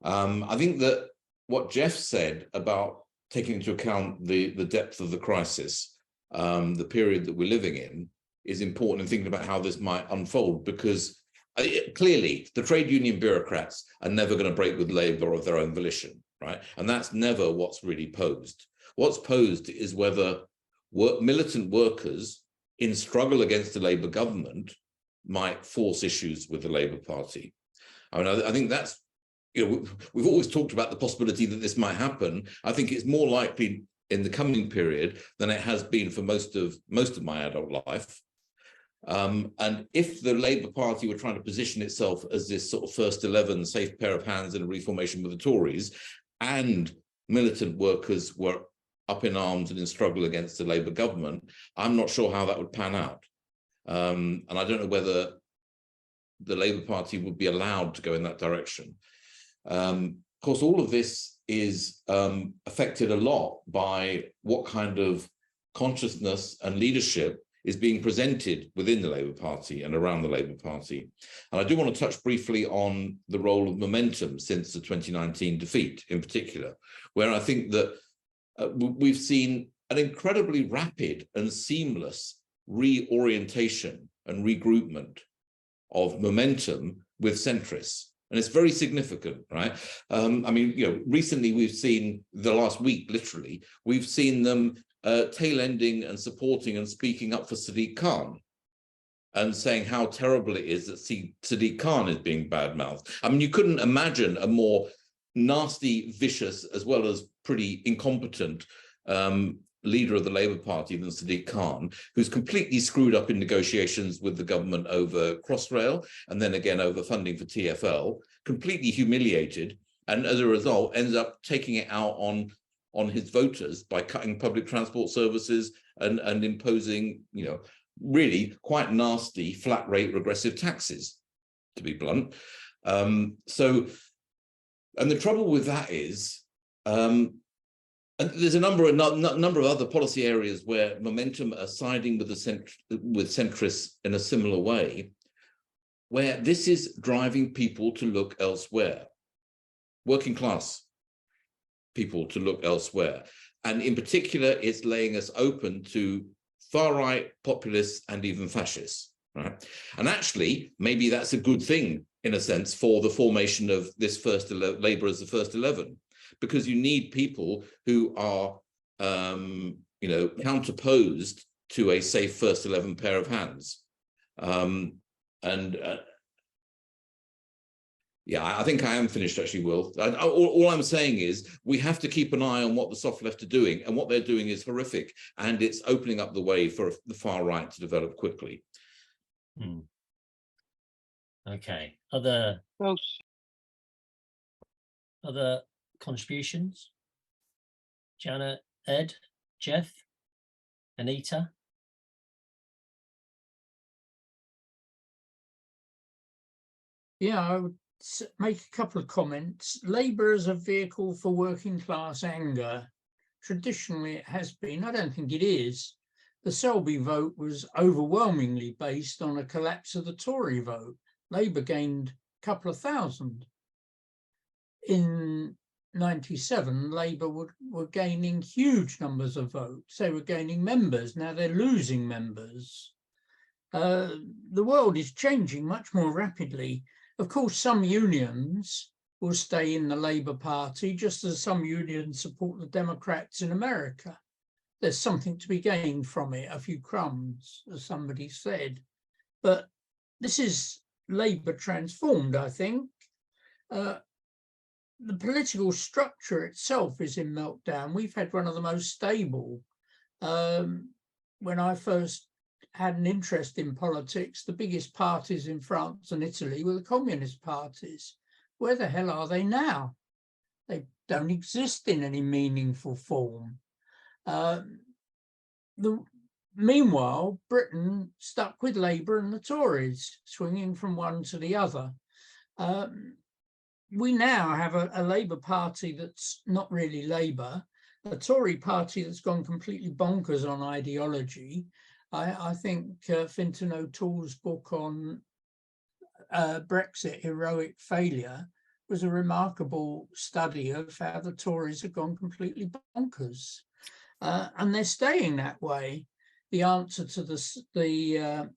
I think that what Jeff said about taking into account the depth of the crisis, the period that we're living in, is important in thinking about how this might unfold, because clearly the trade union bureaucrats are never going to break with Labour of their own volition, right? And that's never what's really posed. What's posed is whether militant workers in struggle against the Labour government might force issues with the Labour Party. I mean, I think that's, you know, we've always talked about the possibility that this might happen. I think it's more likely in the coming period than it has been for most of my adult life. And if the Labour Party were trying to position itself as this sort of first 11 safe pair of hands in a reformation with the Tories, and militant workers were up in arms and in struggle against the Labour government, I'm not sure how that would pan out. And I don't know whether the Labour Party would be allowed to go in that direction. Of course, all of this is affected a lot by what kind of consciousness and leadership is being presented within the Labour Party and around the Labour Party. And I do want to touch briefly on the role of momentum since the 2019 defeat in particular, where I think that we've seen an incredibly rapid and seamless reorientation and regroupment of momentum with centrists. And it's very significant, right? I mean, you know, recently we've seen, the last week, literally, we've seen them tail-ending and supporting and speaking up for Sadiq Khan and saying how terrible it is that Sadiq Khan is being bad-mouthed. I mean, you couldn't imagine a more nasty, vicious, as well as pretty incompetent leader of the Labour Party than Sadiq Khan, who's completely screwed up in negotiations with the government over Crossrail and then again over funding for TfL, completely humiliated, and as a result ends up taking it out on his voters by cutting public transport services and imposing, you know, really quite nasty flat rate regressive taxes, to be blunt. And the trouble with that is, and there's a number of other policy areas where momentum are siding with centrists in a similar way, where this is driving people to look elsewhere, working class people to look elsewhere. And in particular, it's laying us open to far-right populists and even fascists, right? And actually, maybe that's a good thing, in a sense, for the formation of this Labour as the first 11. Because you need people who are, you know, counterposed to a safe first 11 pair of hands. Yeah, I think I am finished, actually, Will. All I'm saying is we have to keep an eye on what the soft left are doing, and what they're doing is horrific, and it's opening up the way for the far right to develop quickly. Okay. Other contributions? Janet, Ed, Jeff, Anita? Yeah, I would make a couple of comments. Labour as a vehicle for working class anger. Traditionally, it has been. I don't think it is. The Selby vote was overwhelmingly based on a collapse of the Tory vote. Labour gained a couple of thousand. In 97, Labour were gaining huge numbers of votes. They were gaining members. Now they're losing members. The world is changing much more rapidly. Of course, some unions will stay in the Labour Party, just as some unions support the Democrats in America. There's something to be gained from it, a few crumbs, as somebody said. But this is Labour transformed, I think. The political structure itself is in meltdown. We've had one of the most stable. When I first had an interest in politics, the biggest parties in France and Italy were the communist parties. Where the hell are they now? They don't exist in any meaningful form. Meanwhile, Britain stuck with Labour and the Tories, swinging from one to the other. We now have a Labour Party that's not really Labour, a Tory party that's gone completely bonkers on ideology. I think Fintan O'Toole's book on Brexit, Heroic Failure, was a remarkable study of how the Tories have gone completely bonkers. And they're staying that way. The answer to the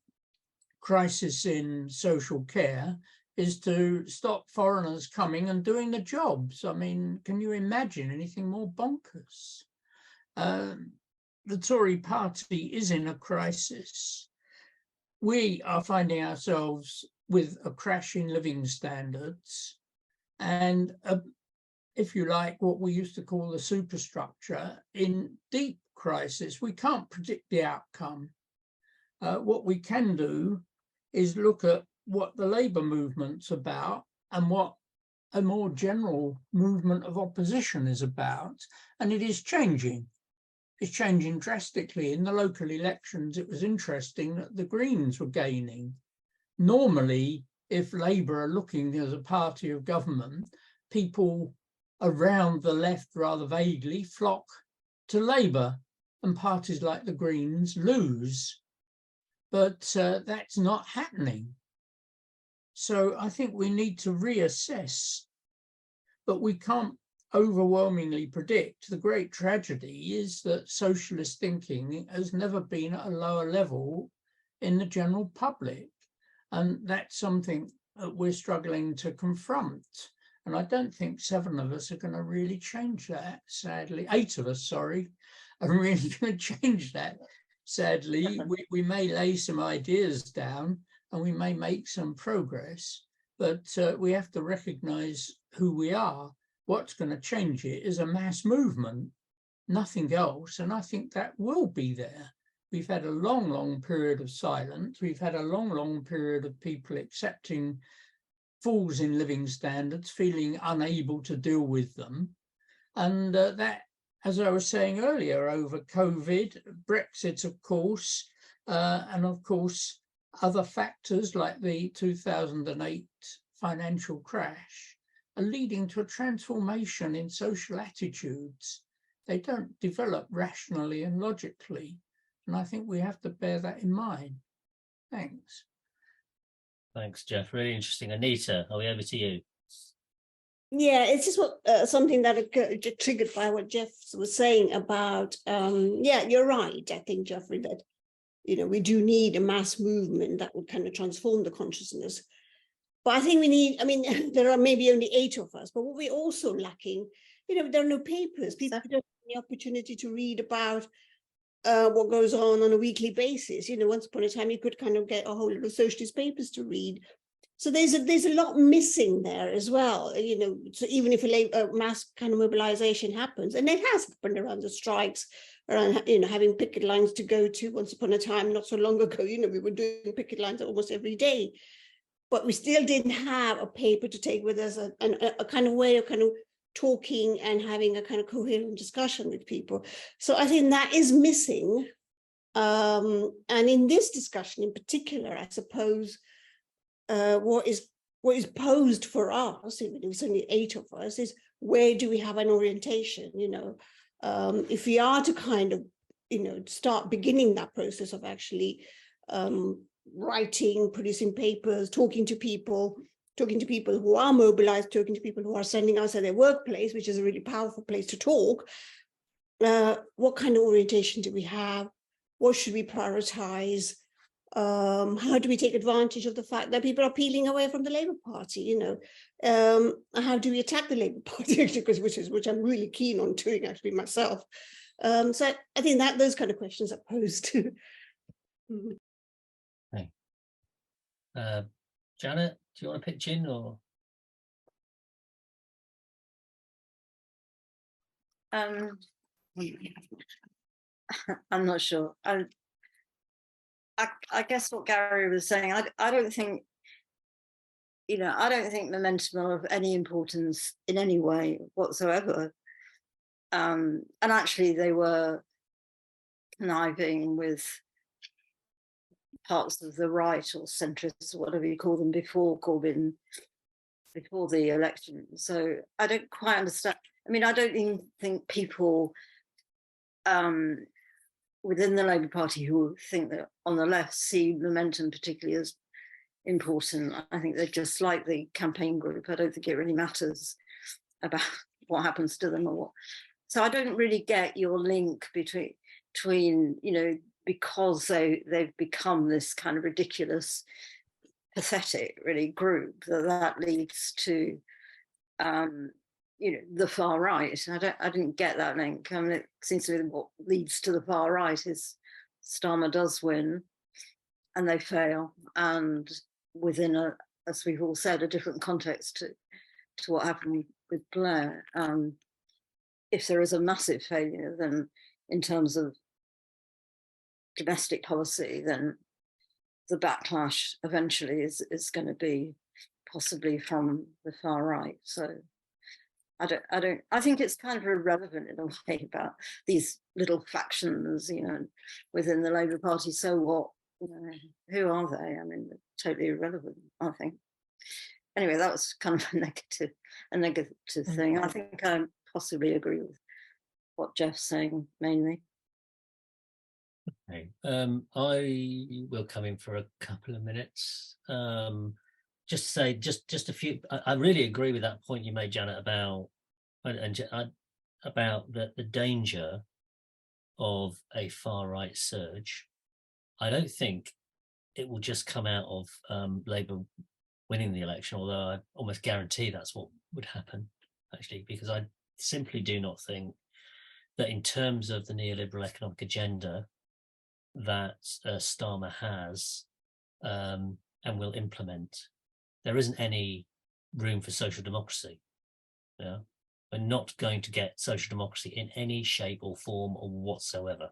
crisis in social care is to stop foreigners coming and doing the jobs. I mean, can you imagine anything more bonkers? The Tory party is in a crisis. We are finding ourselves with a crash in living standards and, if you like, what we used to call the superstructure in deep crisis. We can't predict the outcome. What we can do is look at what the Labour movement's about and what a more general movement of opposition is about. And it is changing. It's changing drastically. In the local elections, it was interesting that the Greens were gaining. Normally, if Labour are looking as a party of government, people around the left rather vaguely flock to Labour, and parties like the Greens lose. But that's not happening. So I think we need to reassess, but we can't overwhelmingly predict. The great tragedy is that socialist thinking has never been at a lower level in the general public. And that's something that we're struggling to confront. And I don't think 7 of us are going to really change that, sadly. 8 of us, sorry, are really going to change that, sadly. We may lay some ideas down and we may make some progress, but we have to recognize who we are. What's going to change it is a mass movement, nothing else. And I think that will be there. We've had a long, long period of silence. We've had a long, long period of people accepting falls in living standards, feeling unable to deal with them. And that, as I was saying earlier, over COVID, Brexit, of course, and of course, other factors like the 2008 financial crash are leading to a transformation in social attitudes. They don't develop rationally and logically. And I think we have to bear that in mind. Thanks. Thanks, Jeff. Really interesting. Anita, are we over to you? Yeah, it's just something that triggered by what Jeff was saying about, yeah, you're right, I think, Jeffrey, that, you know, we do need a mass movement that would kind of transform the consciousness. But I think we need, I mean, there are maybe only 8 of us, but what we're also lacking, you know, there are no papers. People don't have the opportunity to read about what goes on a weekly basis. You know, once upon a time, you could kind of get a whole lot of socialist papers to read. So there's a lot missing there as well, you know. So even if a mass kind of mobilization happens, and it has happened around the strikes, around, you know, having picket lines to go to. Once upon a time, not so long ago, you know, we were doing picket lines almost every day, but we still didn't have a paper to take with us, a kind of way of kind of talking and having a kind of coherent discussion with people. So I think that is missing. And in this discussion in particular, I suppose, what is posed for us, even if it's only 8 of us, is where do we have an orientation? You know, if we are to kind of, you know, start beginning that process of actually writing, producing papers, talking to people, talking to people who are mobilized, talking to people who are standing outside their workplace, which is a really powerful place to talk. What kind of orientation do we have? What should we prioritize? How do we take advantage of the fact that people are peeling away from the Labour Party? You know, how do we attack the Labour Party? Because which I'm really keen on doing actually myself. So I think that those kind of questions are posed to. Okay. Janet, do you want to pitch in or? I'm not sure. I guess what Gary was saying, I don't think, you know, I don't think momentum are of any importance in any way whatsoever. And actually they were conniving with parts of the right or centrists or whatever you call them before Corbyn, before the election. So I don't quite understand. I mean, I don't even think people within the Labour Party who think that on the left see momentum particularly as important. I think they're just like the campaign group. I don't think it really matters about what happens to them or what. So I don't really get your link between you know, because they've become this kind of ridiculous, pathetic, really group that leads to you know, the far right. I didn't get that link. I mean, it seems to be what leads to the far right is Starmer does win and they fail, and within a, as we've all said, a different context to what happened with Blair. If there is a massive failure, then in terms of domestic policy, then the backlash eventually is going to be possibly from the far right. So I think it's kind of irrelevant in a way about these little factions, you know, within the Labour Party. So what, you know, who are they? I mean, totally irrelevant, I think. Anyway, that was kind of a negative thing. I think I possibly agree with what Jeff's saying mainly. Okay. I will come in for a couple of minutes. Just to say, just a few. I really agree with that point you made, Janet, about about the danger of a far right surge. I don't think it will just come out of Labour winning the election, although I almost guarantee that's what would happen, actually, because I simply do not think that in terms of the neoliberal economic agenda that Starmer has and will implement, there isn't any room for social democracy. Yeah, we're not going to get social democracy in any shape or form or whatsoever,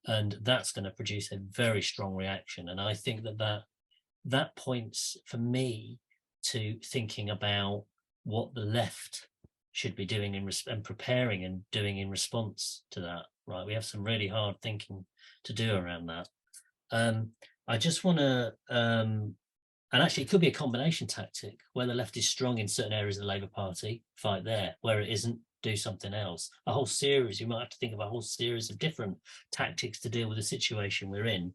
and that's going to produce a very strong reaction. And I think that points for me to thinking about what the left should be doing and preparing and doing in response to that. Right, we have some really hard thinking to do around that. I just want to, and actually it could be a combination tactic where the left is strong in certain areas of the Labour Party, fight there. Where it isn't, do something else. A whole series, you might have to think of a whole series of different tactics to deal with the situation we're in,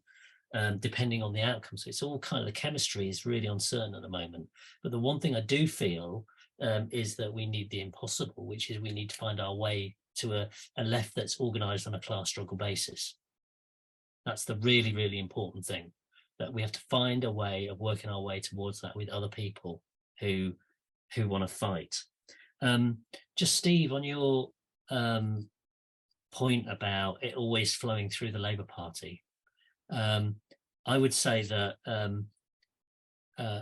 depending on the outcome. So it's all kind of, the chemistry is really uncertain at the moment. But the one thing I do feel is that we need the impossible, which is we need to find our way to a left that's organised on a class struggle basis. That's the really, really important thing, that we have to find a way of working our way towards that with other people who want to fight. Just Steve, on your point about it always flowing through the Labour Party, I would say that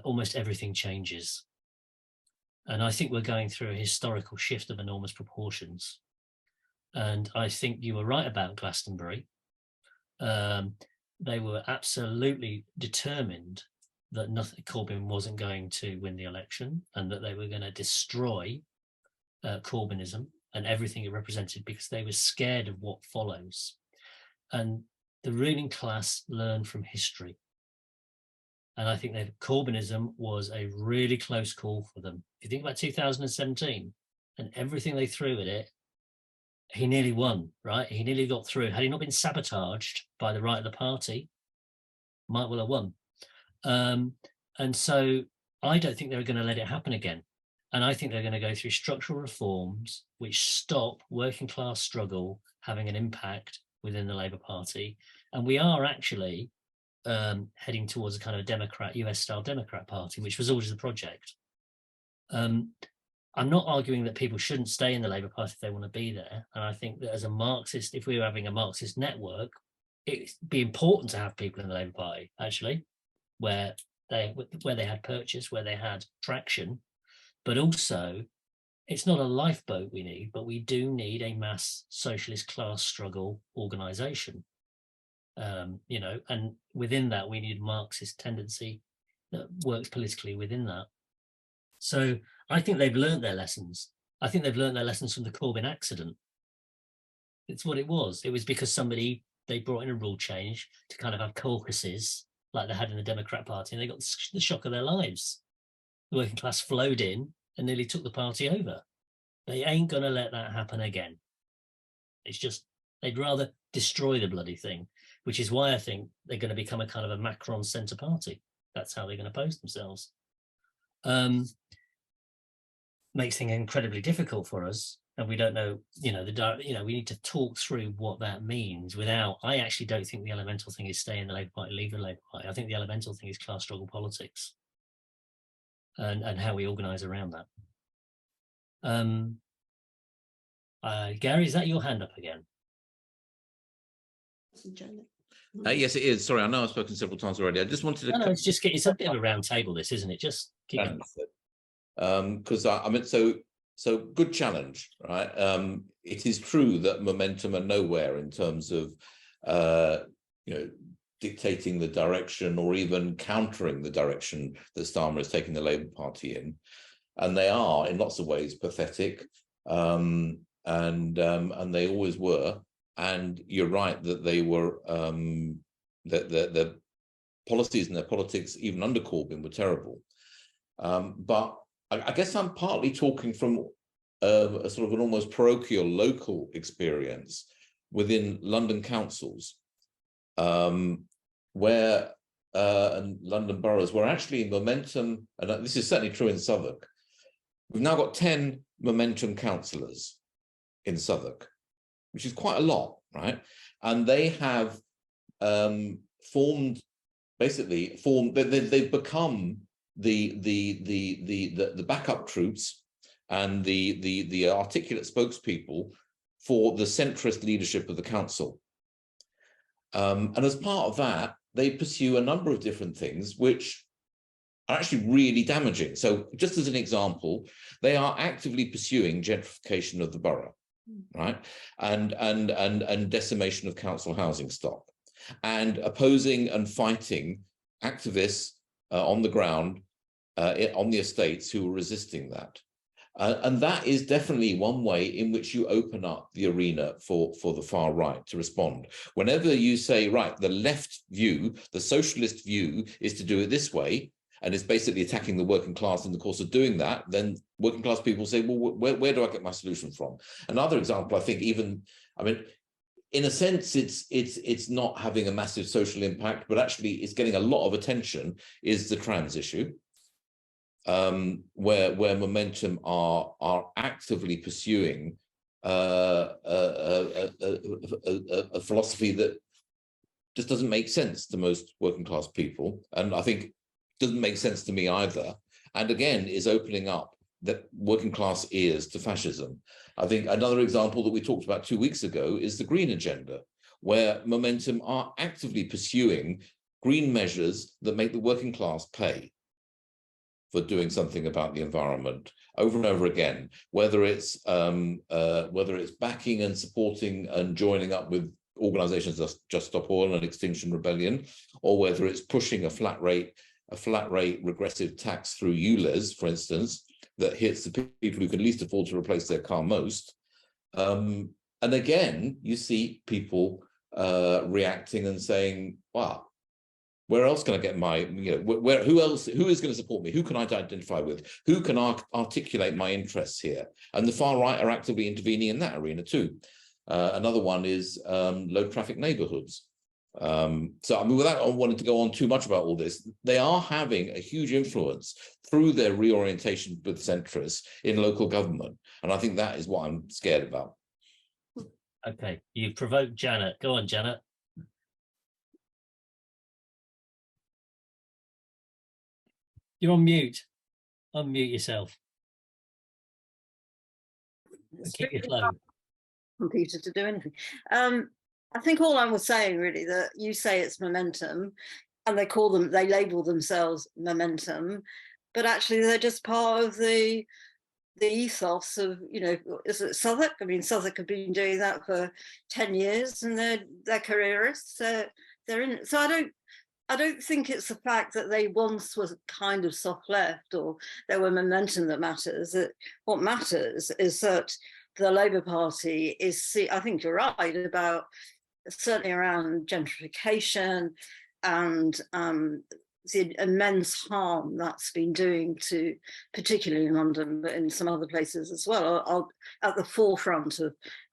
almost everything changes. And I think we're going through a historical shift of enormous proportions. And I think you were right about Glastonbury. They were absolutely determined that Corbyn wasn't going to win the election and that they were going to destroy Corbynism and everything it represented, because they were scared of what follows. And the ruling class learned from history. And I think that Corbynism was a really close call for them. If you think about 2017 and everything they threw at it, he nearly won, right? He nearly got through. Had he not been sabotaged by the right of the party, might well have won. And so I don't think they're going to let it happen again. And I think they're going to go through structural reforms which stop working class struggle having an impact within the Labour Party. And we are actually heading towards a kind of Democrat, US-style Democrat Party, which was always the project. I'm not arguing that people shouldn't stay in the Labour Party if they want to be there. And I think that as a Marxist, if we were having a Marxist network, it'd be important to have people in the Labour Party, actually, where they had purchase, where they had traction. But also, it's not a lifeboat we need, but we do need a mass socialist class struggle organisation. You know, and within that, we need a Marxist tendency that works politically within that. So I think they've learned their lessons. I think they've learned their lessons from the Corbyn accident. It's what it was. It was because they brought in a rule change to kind of have caucuses like they had in the Democrat Party, and they got the shock of their lives. The working class flowed in and nearly took the party over. They ain't going to let that happen again. It's just, they'd rather destroy the bloody thing, which is why I think they're going to become a kind of a Macron centre party. That's how they're going to pose themselves. Makes things incredibly difficult for us. And we don't know, we need to talk through what that means without, I actually don't think the elemental thing is stay in the Labour Party, leave the Labour Party. I think the elemental thing is class struggle politics and how we organise around that. Gary, is that your hand up again? Yes, it is. Sorry, I know I've spoken several times already. I just wanted to... No, it's a bit of a round table, this, isn't it? Just keep going. Because I mean, so good challenge, right? It is true that momentum are nowhere in terms of, dictating the direction or even countering the direction that Starmer is taking the Labour Party in, and they are in lots of ways pathetic, and they always were. And you're right that they were that the policies and their politics, even under Corbyn, were terrible. But I guess I'm partly talking from a sort of an almost parochial local experience within London councils, where and London boroughs where actually momentum, and this is certainly true in Southwark, we've now got 10 momentum councillors in Southwark, which is quite a lot, right? And they have they've become the backup troops and the articulate spokespeople for the centrist leadership of the council. And as part of that, they pursue a number of different things which are actually really damaging. So just as an example, they are actively pursuing gentrification of the borough, right? And decimation of council housing stock, and opposing and fighting activists on the ground, on the estates who are resisting that. And that is definitely one way in which you open up the arena for the far right to respond. Whenever you say, right, the left view, the socialist view is to do it this way, and it's basically attacking the working class in the course of doing that, then working class people say, well, where do I get my solution from? Another example, I think in a sense, it's not having a massive social impact, but actually it's getting a lot of attention, is the trans issue. Where momentum are actively pursuing a philosophy that just doesn't make sense to most working class people, and I think doesn't make sense to me either, and again is opening up the working class ears to fascism. I think another example that we talked about 2 weeks ago is the green agenda, where momentum are actively pursuing green measures that make the working class pay for doing something about the environment over and over again, whether it's backing and supporting and joining up with organizations like Just Stop Oil and Extinction Rebellion, or whether it's pushing a flat rate regressive tax through ULEZ, for instance, that hits the people who can least afford to replace their car most. And again, you see people reacting and saying, wow, where else can I get my, who is going to support me? Who can I identify with? Who can articulate my interests here? And the far right are actively intervening in that arena too. Another one is low traffic neighborhoods, So, I mean, without wanting to go on too much about all this, they are having a huge influence through their reorientation with centrists in local government. And I think that is what I'm scared about. Okay, you've provoked Janet. Go on, Janet. You're on mute. Unmute yourself. It's Keep your really flow. hard for computer to do anything. I think all I was saying really, that you say it's momentum, and they label themselves momentum, but actually they're just part of the ethos of, you know, is it Southwark? I mean, Southwark have been doing that for 10 years, and they're careerists. They're in. So I don't think it's the fact that they once was kind of soft left or there were momentum that matters. What matters is that the Labour Party is, I think you're right about, certainly around gentrification and the immense harm that's been doing to, particularly in London, but in some other places as well, are at the forefront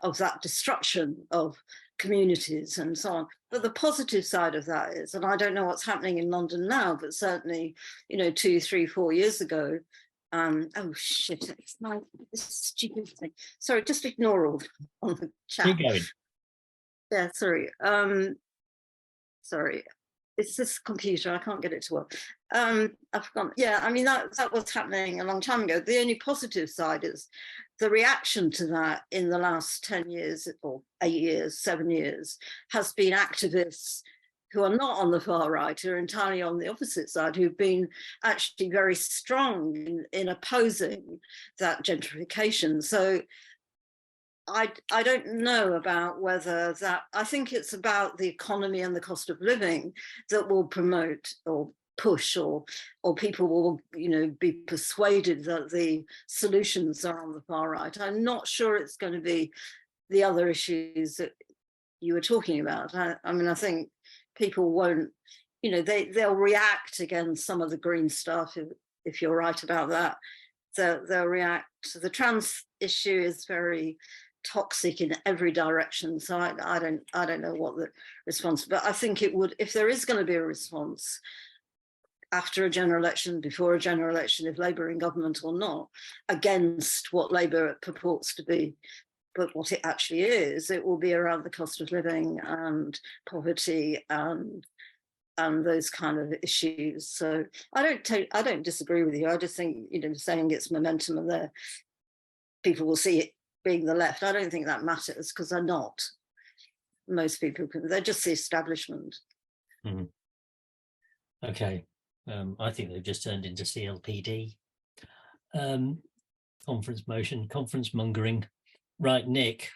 of that destruction of communities and so on. But the positive side of that is, and I don't know what's happening in London now, but certainly, you know, 2, 3, 4 years ago, oh shit, it's my this stupid thing. Sorry, just ignore all on the chat. Keep going. Yeah, sorry. Sorry. It's this computer, I can't get it to work. I've forgotten. Yeah, I mean, that was happening a long time ago. The only positive side is the reaction to that in the last 10 years or 8 years, 7 years, has been activists who are not on the far right, who are entirely on the opposite side, who've been actually very strong in opposing that gentrification. So I don't know about whether that, I think it's about the economy and the cost of living that will promote or push or people will, you know, be persuaded that the solutions are on the far right. I'm not sure it's going to be the other issues that you were talking about. I mean, I think people won't, you know, they'll react against some of the green stuff if you're right about that. They'll react. The trans issue is very toxic in every direction, so I don't know what the response, but I think it would, if there is going to be a response after a general election, before a general election, if Labour in government or not, against what Labour purports to be, but what it actually is, it will be around the cost of living and poverty and those kind of issues. So I don't disagree with you. I just think, you know, saying it's momentum and there people will see it being the left, I don't think that matters, because they're not. Most people they're just the establishment. Mm-hmm. Okay, I think they've just turned into CLPD. Conference motion, conference mongering. Right, Nick,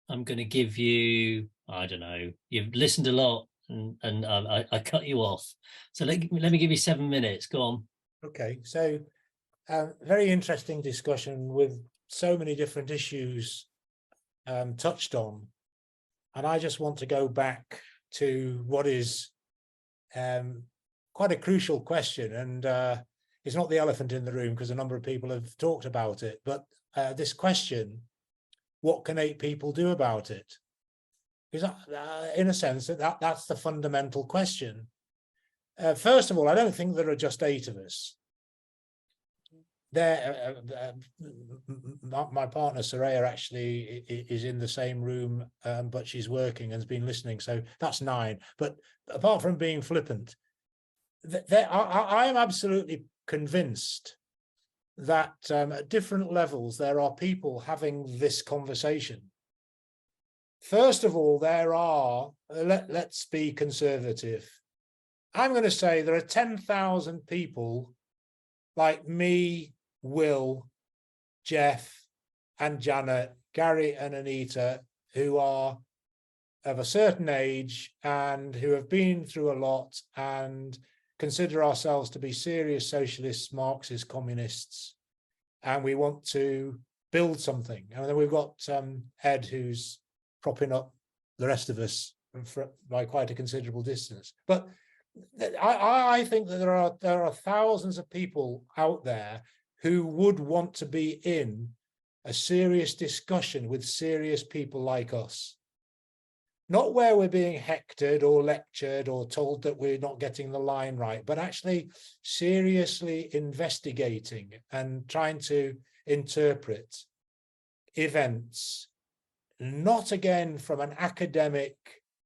I'm going to give you, I don't know, you've listened a lot and I cut you off. So let me give you 7 minutes. Go on. Okay, so very interesting discussion with so many different issues touched on. And I just want to go back to what is quite a crucial question. And it's not the elephant in the room because a number of people have talked about it. But this question, what can 8 people do about it? Because in a sense, that's the fundamental question. First of all, I don't think there are just 8 of us. There, my partner Soraya actually is in the same room, but she's working and has been listening, so that's 9. But apart from being flippant, I am absolutely convinced that at different levels there are people having this conversation. First of all, there are, let's be conservative. I'm going to say there are 10,000 people like me, Will, Jeff and Janet, Gary and Anita, who are of a certain age and who have been through a lot and consider ourselves to be serious socialists, Marxists, communists, and we want to build something. And then we've got Ed, who's propping up the rest of us by quite a considerable distance. But I think that there are thousands of people out there who would want to be in a serious discussion with serious people like us. not where we're being hectored or lectured or told that we're not getting the line right, but actually seriously investigating and trying to interpret events, not again from an academic,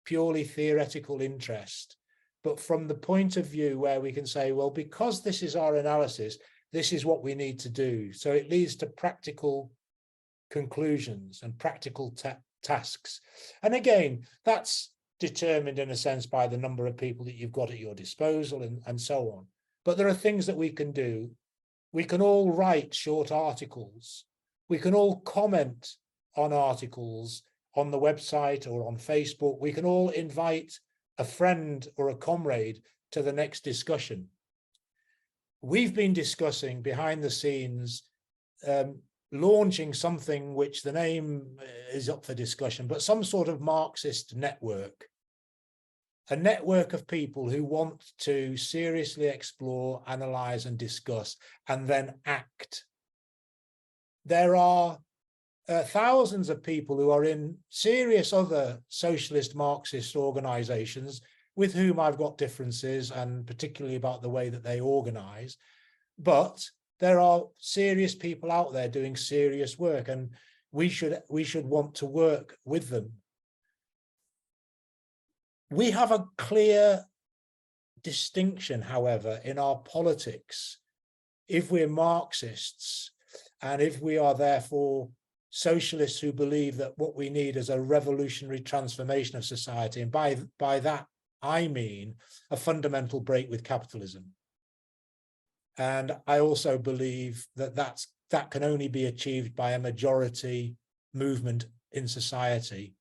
purely theoretical interest, but from the point of view where we can say, well, because this is our analysis, this is what we need to do. So it leads to practical conclusions and practical tasks. And again, that's determined in a sense by the number of people that you've got at your disposal and so on. But there are things that we can do. We can all write short articles. We can all comment on articles on the website or on Facebook. We can all invite a friend or a comrade to the next discussion. We've been discussing behind the scenes launching something which the name is up for discussion, but some sort of Marxist network, a network of people who want to seriously explore, analyze and discuss, and then act. There are thousands of people who are in serious other socialist Marxist organizations with whom I've got differences, and particularly about the way that they organize. But there are serious people out there doing serious work, and we should want to work with them. We have a clear distinction, however, in our politics. If we're Marxists, and if we are therefore socialists who believe that what we need is a revolutionary transformation of society, and by that I mean a fundamental break with capitalism. And I also believe that that can only be achieved by a majority movement in society,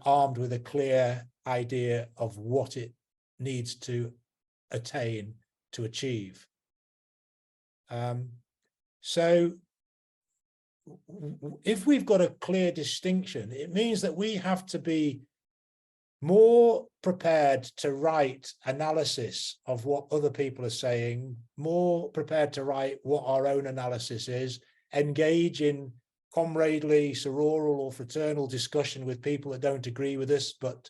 armed with a clear idea of what it needs to attain to achieve. So if we've got a clear distinction, it means that we have to be more prepared to write analysis of what other people are saying, more prepared to write what our own analysis is, engage in comradely, sororal or fraternal discussion with people that don't agree with us, but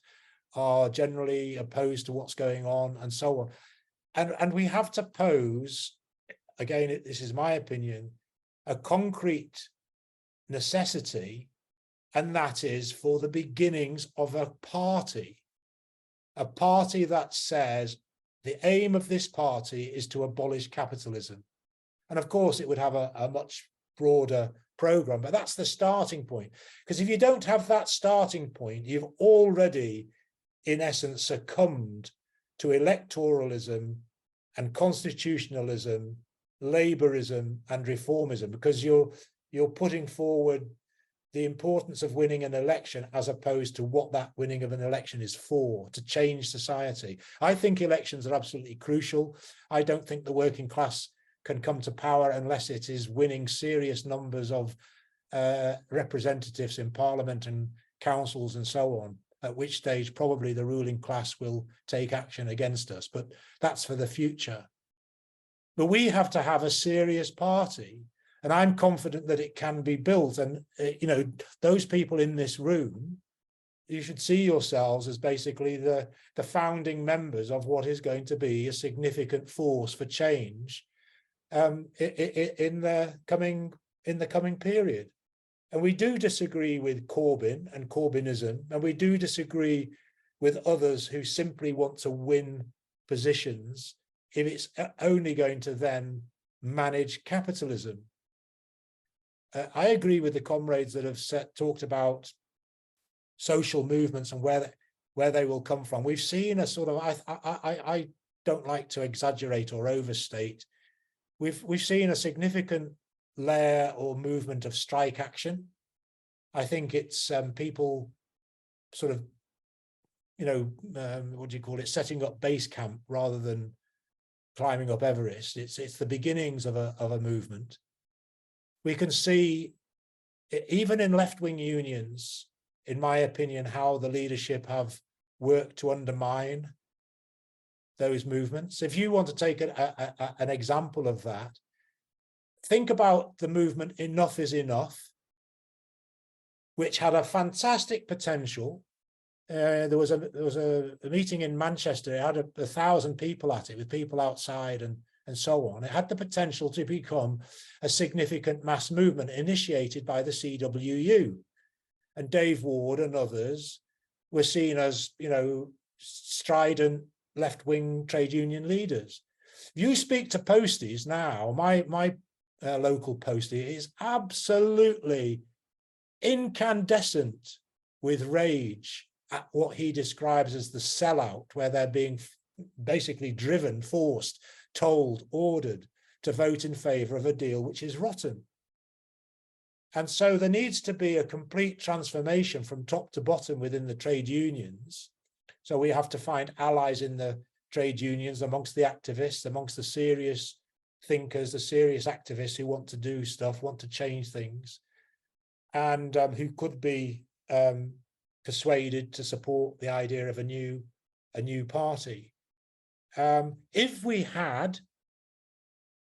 are generally opposed to what's going on, and so on. And we have to pose, again, this is my opinion, a concrete necessity, and that is for the beginnings of a party that says the aim of this party is to abolish capitalism. And of course, it would have a much broader program, but that's the starting point. Because if you don't have that starting point, you've already, in essence, succumbed to electoralism and constitutionalism, labourism and reformism, because you're putting forward the importance of winning an election as opposed to what that winning of an election is for, to change society. I think elections are absolutely crucial. I don't think the working class can come to power unless it is winning serious numbers of representatives in parliament and councils and so on, at which stage probably the ruling class will take action against us, but that's for the future. But we have to have a serious party, and I'm confident that it can be built. And, you know, those people in this room, you should see yourselves as basically the founding members of what is going to be a significant force for change in the coming period. And we do disagree with Corbyn and Corbynism, and we do disagree with others who simply want to win positions if it's only going to then manage capitalism. I agree with the comrades that have talked about social movements and where they will come from. We've seen a sort of, I don't like to exaggerate or overstate. We've seen a significant layer or movement of strike action. I think it's people sort of, you know, what do you call it, setting up base camp rather than climbing up Everest. It's the beginnings of a movement. We can see, even in left-wing unions, in my opinion, how the leadership have worked to undermine those movements. If you want to take an example of that, think about the movement Enough is Enough, which had a fantastic potential there was a meeting in Manchester. It had 1,000 people at it, with people outside and so on. It had the potential to become a significant mass movement initiated by the CWU. And Dave Ward and others were seen as, you know, strident left-wing trade union leaders. If you speak to posties now, my local postie is absolutely incandescent with rage at what he describes as the sellout, where they're being basically driven, forced, told, ordered to vote in favour of a deal which is rotten. And so there needs to be a complete transformation from top to bottom within the trade unions. So we have to find allies in the trade unions, amongst the activists, amongst the serious thinkers, the serious activists who want to do stuff, want to change things, and who could be persuaded to support the idea of a new party. If we had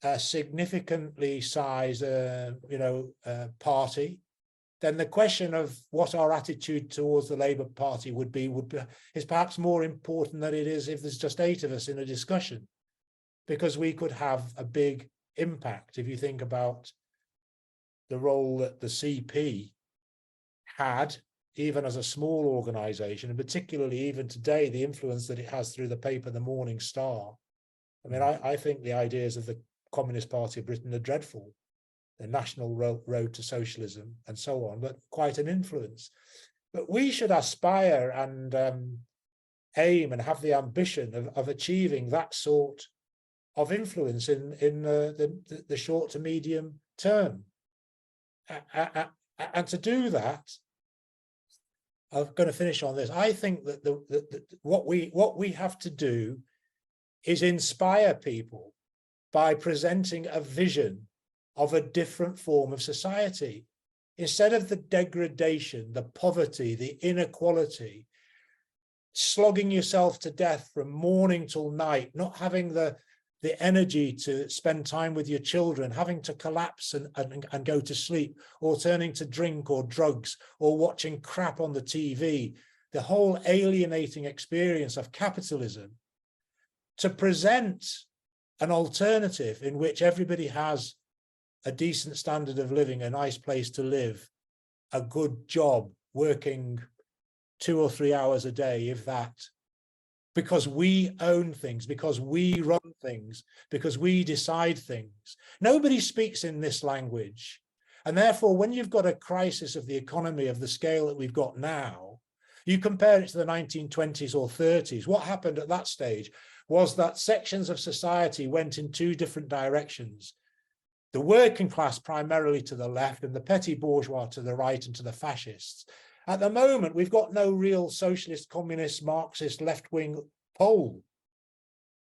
a significantly sized, party, then the question of what our attitude towards the Labour Party would be is perhaps more important than it is if there's just 8 of us in a discussion, because we could have a big impact. If you think about the role that the CP had, even as a small organisation, and particularly even today, the influence that it has through the paper, the Morning Star. I mean, I think the ideas of the Communist Party of Britain are dreadful, the national road to socialism and so on, but quite an influence. But we should aspire and aim and have the ambition of achieving that sort of influence in the short to medium term. And to do that, I'm going to finish on this. I think that what we have to do is inspire people by presenting a vision of a different form of society. Instead of the degradation, the poverty, the inequality, slogging yourself to death from morning till night, not having the energy to spend time with your children, having to collapse and go to sleep, or turning to drink or drugs, or watching crap on the TV, the whole alienating experience of capitalism, to present an alternative in which everybody has a decent standard of living, a nice place to live, a good job, working 2 or 3 hours a day, if that, because we own things, because we run things, because we decide things. Nobody speaks in this language. And therefore, when you've got a crisis of the economy of the scale that we've got now, you compare it to the 1920s or 30s. What happened at that stage was that sections of society went in 2 different directions. The working class primarily to the left, and the petty bourgeois to the right and to the fascists. At the moment, we've got no real socialist, communist, Marxist, left-wing pole.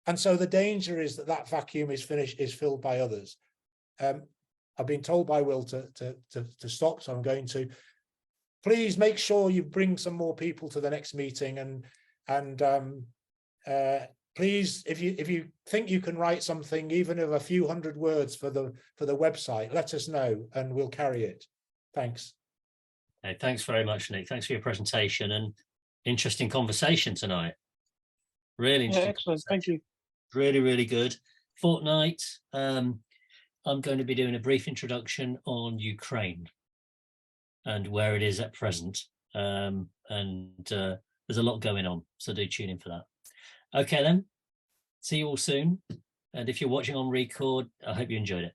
And so the danger is that vacuum is filled by others. I've been told by Will to stop, so I'm going to. Please make sure you bring some more people to the next meeting, and please, if you think you can write something, even of a few hundred words for the website, let us know and we'll carry it. Thanks. Hey, thanks very much, Nick. Thanks for your presentation and interesting conversation tonight. Really interesting. Yeah, excellent. Thank you. Really, really good. Fortnight. I'm going to be doing a brief introduction on Ukraine and where it is at present. And there's a lot going on, so do tune in for that. Okay then, see you all soon. And if you're watching on record, I hope you enjoyed it.